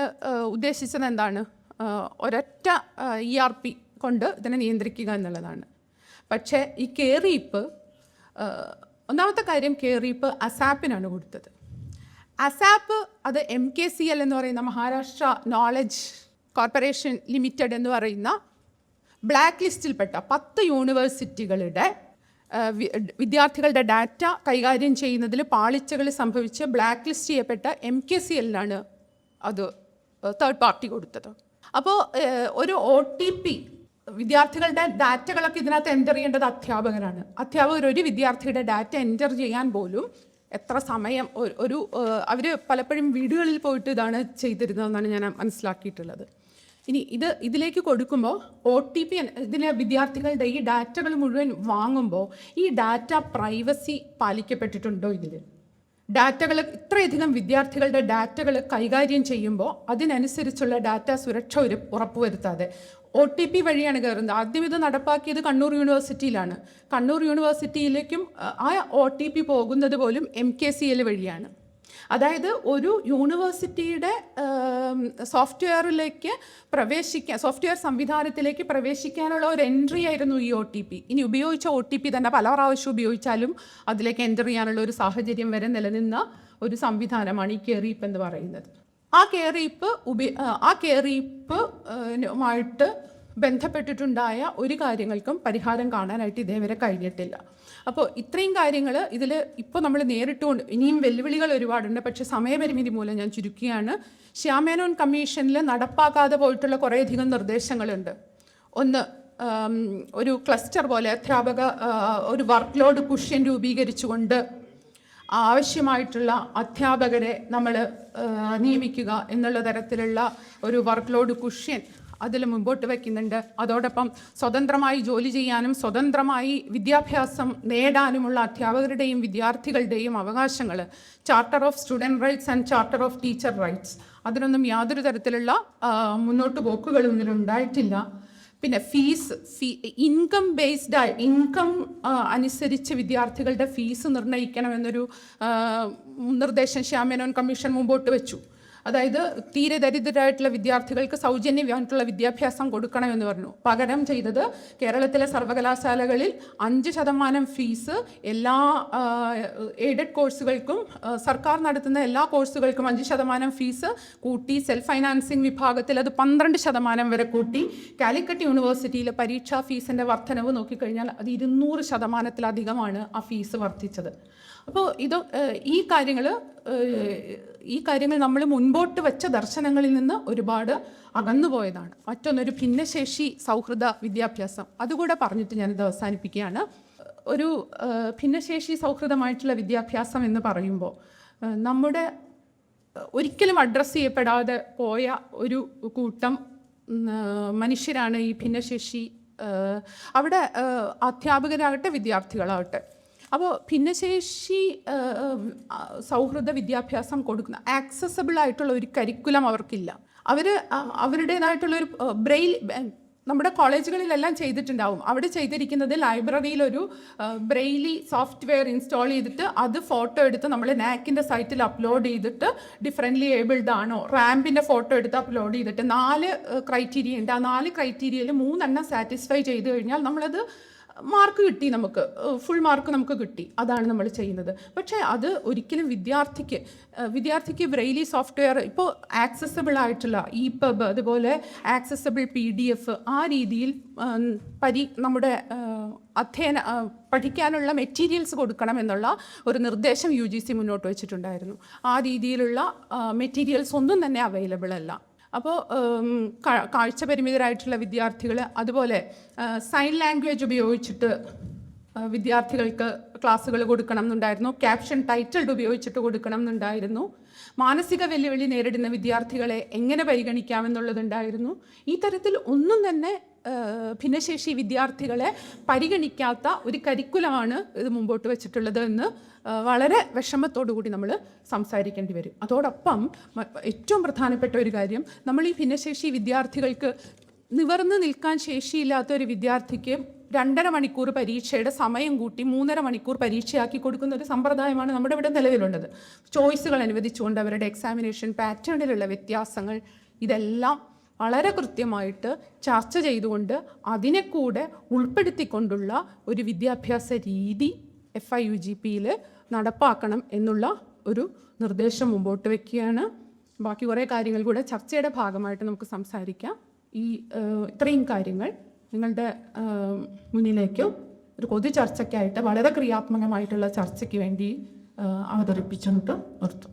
ഉദ്ദേശിച്ചത് എന്താണ്? ഒരൊറ്റ ERP കൊണ്ട് ഇതിനെ നിയന്ത്രിക്കുക എന്നുള്ളതാണ്. പക്ഷേ ഈ കെയറീപ്പ്, ഒന്നാമത്തെ കാര്യം, കെയറീപ്പ് അസാപ്പിനാണ് കൊടുത്തത്. അസാപ്പ് അത് MKCL എന്ന് പറയുന്ന മഹാരാഷ്ട്ര നോളജ് കോർപ്പറേഷൻ ലിമിറ്റഡ് എന്ന് പറയുന്ന ബ്ലാക്ക് ലിസ്റ്റിൽപ്പെട്ട 10 യൂണിവേഴ്സിറ്റികളുടെ വിദ്യാർത്ഥികളുടെ ഡാറ്റ കൈകാര്യം ചെയ്യുന്നതിൽ പാളിച്ചകൾ സംഭവിച്ച് ബ്ലാക്ക് ലിസ്റ്റ് ചെയ്യപ്പെട്ട MKCL-നാണ് അത് തേർഡ് പാർട്ടി കൊടുത്തത്. അപ്പോൾ ഒരു OTP, വിദ്യാർത്ഥികളുടെ ഡാറ്റകളൊക്കെ ഇതിനകത്ത് എൻ്റർ ചെയ്യേണ്ടത് അധ്യാപകരാണ്. അധ്യാപകർ ഒരു വിദ്യാർത്ഥിയുടെ ഡാറ്റ എൻ്റർ ചെയ്യാൻ പോലും എത്ര സമയം അവർ പലപ്പോഴും വീടുകളിൽ പോയിട്ട് ഇതാണ് ചെയ്തിരുന്നതെന്നാണ് ഞാൻ മനസ്സിലാക്കിയിട്ടുള്ളത്. ഇനി ഇതിലേക്ക് കൊടുക്കുമ്പോൾ OTP, ഇതിലെ വിദ്യാർത്ഥികളുടെ ഈ ഡാറ്റകൾ മുഴുവൻ വാങ്ങുമ്പോൾ ഈ ഡാറ്റ പ്രൈവസി പാലിക്കപ്പെട്ടിട്ടുണ്ടോ? ഡാറ്റകൾ, ഇത്രയധികം വിദ്യാർത്ഥികളുടെ ഡാറ്റകൾ കൈകാര്യം ചെയ്യുമ്പോൾ അതിനനുസരിച്ചുള്ള ഡാറ്റ സുരക്ഷ ഉറപ്പുവരുത്താതെ OTP വഴിയാണ് കയറുന്നത്. ആദ്യം ഇത് നടപ്പാക്കിയത് കണ്ണൂർ യൂണിവേഴ്സിറ്റിയിലാണ്. കണ്ണൂർ യൂണിവേഴ്സിറ്റിയിലേക്കും ആ OTP പോകുന്നത് പോലും MKCL വഴിയാണ്. അതായത് ഒരു യൂണിവേഴ്സിറ്റിയുടെ സോഫ്റ്റ്വെയർ സംവിധാനത്തിലേക്ക് പ്രവേശിക്കാനുള്ള ഒരു എൻട്രി ആയിരുന്നു ഈ OTP. ഇനി ഉപയോഗിച്ച OTP തന്നെ പല പ്രാവശ്യം ഉപയോഗിച്ചാലും അതിലേക്ക് എൻ്റർ ചെയ്യാനുള്ള ഒരു സാഹചര്യം വരെ നിലനിന്ന ഒരു സംവിധാനമാണ് ഈ കെയറീപ്പ് എന്ന് പറയുന്നത്. ആ കെയറീപ്പുമായിട്ട് ബന്ധപ്പെട്ടിട്ടുണ്ടായ ഒരു കാര്യങ്ങൾക്കും പരിഹാരം കാണാനായിട്ട് ഇതേവരെ കഴിഞ്ഞിട്ടില്ല. അപ്പോൾ ഇത്രയും കാര്യങ്ങൾ ഇതിൽ ഇപ്പോൾ നമ്മൾ നേരിട്ടുകൊണ്ട്, ഇനിയും വെല്ലുവിളികൾ ഒരുപാടുണ്ട്, പക്ഷേ സമയപരിമിതി മൂലം ഞാൻ ചുരുക്കിയാണ്. ശ്യാം മേനോൻ കമ്മീഷനിൽ നടപ്പാക്കാതെ പോയിട്ടുള്ള കുറേയധികം നിർദ്ദേശങ്ങളുണ്ട്. ഒന്ന്, ഒരു ക്ലസ്റ്റർ പോലെ ഒരു വർക്ക് ലോഡ് കുഷ്യൻ രൂപീകരിച്ചുകൊണ്ട് ആവശ്യമായിട്ടുള്ള അധ്യാപകരെ നമ്മൾ നിയമിക്കുക എന്നുള്ള തരത്തിലുള്ള ഒരു വർക്ക് ലോഡ് കുഷ്യൻ അതിൽ മുമ്പോട്ട് വയ്ക്കുന്നുണ്ട്. അതോടൊപ്പം സ്വതന്ത്രമായി ജോലി ചെയ്യാനും സ്വതന്ത്രമായി വിദ്യാഭ്യാസം നേടാനുമുള്ള അധ്യാപകരുടെയും വിദ്യാർത്ഥികളുടെയും അവകാശങ്ങൾ, charter of student rights and charter of teacher rights, അതിനൊന്നും യാതൊരു തരത്തിലുള്ള മുന്നോട്ട് പോക്കുകളും ഇതിലുണ്ടായിട്ടില്ല. പിന്നെ ഇൻകം അനുസരിച്ച് വിദ്യാർത്ഥികളുടെ ഫീസ് നിർണ്ണയിക്കണമെന്നൊരു നിർദ്ദേശം ശ്യാം മേനോൻ കമ്മീഷൻ മുമ്പോട്ട് വെച്ചു. അതായത് തീരെ ദരിദ്രരായിട്ടുള്ള വിദ്യാർത്ഥികൾക്ക് സൗജന്യമായിട്ടുള്ള വിദ്യാഭ്യാസം കൊടുക്കണമെന്ന് പറഞ്ഞു. പകരം ചെയ്തത് കേരളത്തിലെ സർവകലാശാലകളിൽ 5% ഫീസ് എല്ലാ എയ്ഡഡ് കോഴ്സുകൾക്കും, സർക്കാർ നടത്തുന്ന എല്ലാ കോഴ്സുകൾക്കും 5% ഫീസ് കൂട്ടി. സെൽഫ് ഫൈനാൻസിങ് വിഭാഗത്തിൽ അത് 12% വരെ കൂട്ടി. കാലിക്കറ്റ് യൂണിവേഴ്സിറ്റിയിലെ പരീക്ഷാ ഫീസിൻ്റെ വർധനവ് നോക്കിക്കഴിഞ്ഞാൽ അത് 200%-ലധികമാണ് ആ ഫീസ് വർദ്ധിച്ചത്. അപ്പോൾ ഈ കാര്യങ്ങൾ നമ്മൾ മുൻപോട്ട് വെച്ച ദർശനങ്ങളിൽ നിന്ന് ഒരുപാട് അകന്നുപോയതാണ്. മറ്റൊന്നൊരു ഭിന്നശേഷി സൗഹൃദ വിദ്യാഭ്യാസം, അതുകൂടെ പറഞ്ഞിട്ട് ഞാനിത് അവസാനിപ്പിക്കുകയാണ്. ഒരു ഭിന്നശേഷി സൗഹൃദമായിട്ടുള്ള വിദ്യാഭ്യാസം എന്ന് പറയുമ്പോൾ നമ്മുടെ ഒരിക്കലും അഡ്രസ്സ് ചെയ്യപ്പെടാതെ പോയ ഒരു കൂട്ടം മനുഷ്യരാണ് ഈ ഭിന്നശേഷി. അവിടെ അധ്യാപകരാകട്ടെ വിദ്യാർത്ഥികളാകട്ടെ. അപ്പോൾ ഭിന്നശേഷി സൗഹൃദ വിദ്യാഭ്യാസം കൊടുക്കുന്ന ആക്സസബിൾ ആയിട്ടുള്ള ഒരു കരിക്കുലം അവർക്കില്ല. അവരുടേതായിട്ടുള്ളൊരു നമ്മുടെ കോളേജുകളിലെല്ലാം ചെയ്തിട്ടുണ്ടാവും. അവിടെ ചെയ്തിരിക്കുന്നത് ലൈബ്രറിയിലൊരു ബ്രെയിലി സോഫ്റ്റ്വെയർ ഇൻസ്റ്റാൾ ചെയ്തിട്ട് അത് ഫോട്ടോ എടുത്ത് നമ്മൾ നാക്കിൻ്റെ സൈറ്റിൽ അപ്ലോഡ് ചെയ്തിട്ട് ഡിഫറൻ്റ്ലി ഏബിൾഡ് ആണോ, റാമ്പിൻ്റെ ഫോട്ടോ എടുത്ത് അപ്ലോഡ് ചെയ്തിട്ട് 4 ക്രൈറ്റീരിയ ഉണ്ട്. ആ 4 ക്രൈറ്റീരിയയിൽ 3 സാറ്റിസ്ഫൈ ചെയ്ത് കഴിഞ്ഞാൽ നമ്മളത് മാർക്ക് കിട്ടി, നമുക്ക് ഫുൾ മാർക്ക് നമുക്ക് കിട്ടി. അതാണ് നമ്മൾ ചെയ്യുന്നത്. പക്ഷേ അത് ഒരിക്കലും വിദ്യാർത്ഥിക്ക് ബ്രെയിലി സോഫ്റ്റ്വെയർ ഇപ്പോൾ ആക്സസബിൾ ആയിട്ടുള്ള EPUB, അതുപോലെ ആക്സസബിൾ PDF, ആ രീതിയിൽ നമ്മുടെ പഠിക്കാനുള്ള മെറ്റീരിയൽസ് കൊടുക്കണം എന്നുള്ള ഒരു നിർദ്ദേശം UGC മുന്നോട്ട് വെച്ചിട്ടുണ്ടായിരുന്നു. ആ രീതിയിലുള്ള മെറ്റീരിയൽസ് ഒന്നും തന്നെ അവൈലബിൾ അല്ല. അപ്പോൾ കാഴ്ച പരിമിതരായിട്ടുള്ള വിദ്യാർത്ഥികൾ, അതുപോലെ സൈൻ ലാംഗ്വേജ് ഉപയോഗിച്ചിട്ട് വിദ്യാർത്ഥികൾക്ക് ക്ലാസ്സുകൾ കൊടുക്കണം എന്നുണ്ടായിരുന്നു. ക്യാപ്ഷൻ ടൈറ്റിൽഡ് ഉപയോഗിച്ചിട്ട് കൊടുക്കണം എന്നുണ്ടായിരുന്നു. മാനസിക വെല്ലുവിളി നേരിടുന്ന വിദ്യാർത്ഥികളെ എങ്ങനെ പരിഗണിക്കാമെന്നുള്ളതുണ്ടായിരുന്നു. ഈ തരത്തിൽ ഒന്നും തന്നെ ഭിന്നശേഷി വിദ്യാർത്ഥികളെ പരിഗണിക്കാത്ത ഒരു കരിക്കുലമാണ് ഇത് മുമ്പോട്ട് വെച്ചിട്ടുള്ളത് എന്ന് വളരെ വിഷമത്തോടു കൂടി നമ്മൾ സംസാരിക്കേണ്ടി വരും. അതോടൊപ്പം ഏറ്റവും പ്രധാനപ്പെട്ട ഒരു കാര്യം, നമ്മൾ ഈ ഭിന്നശേഷി വിദ്യാർത്ഥികൾക്ക് നിവർന്ന് നിൽക്കാൻ ശേഷിയില്ലാത്ത ഒരു വിദ്യാർത്ഥിക്ക് 2.5 മണിക്കൂർ പരീക്ഷയുടെ സമയം കൂട്ടി 3.5 മണിക്കൂർ പരീക്ഷയാക്കി കൊടുക്കുന്ന ഒരു സമ്പ്രദായമാണ് നമ്മുടെ ഇവിടെ നിലവിലുള്ളത്. ചോയ്സുകൾ അനുവദിച്ചുകൊണ്ട് അവരുടെ എക്സാമിനേഷൻ പാറ്റേണിലുള്ള വ്യത്യാസങ്ങൾ ഇതെല്ലാം വളരെ കൃത്യമായിട്ട് ചർച്ച ചെയ്തുകൊണ്ട് അതിനെ കൂടെ ഉൾപ്പെടുത്തിക്കൊണ്ടുള്ള ഒരു വിദ്യാഭ്യാസ രീതി FIUGPയിൽ നടപ്പാക്കണം എന്നുള്ള ഒരു നിർദ്ദേശം മുമ്പോട്ട് വയ്ക്കുകയാണ്. ബാക്കി കുറേ കാര്യങ്ങൾ കൂടെ ചർച്ചയുടെ ഭാഗമായിട്ട് നമുക്ക് സംസാരിക്കാം. ഇത്രയും കാര്യങ്ങൾ നിങ്ങളുടെ മുന്നിലേക്ക് ഒരു പൊതു ചർച്ചയ്ക്കായിട്ട് വളരെ ക്രിയാത്മകമായിട്ടുള്ള ചർച്ചയ്ക്ക് വേണ്ടി അവതരിപ്പിച്ചുകൊണ്ട് നിർത്തും.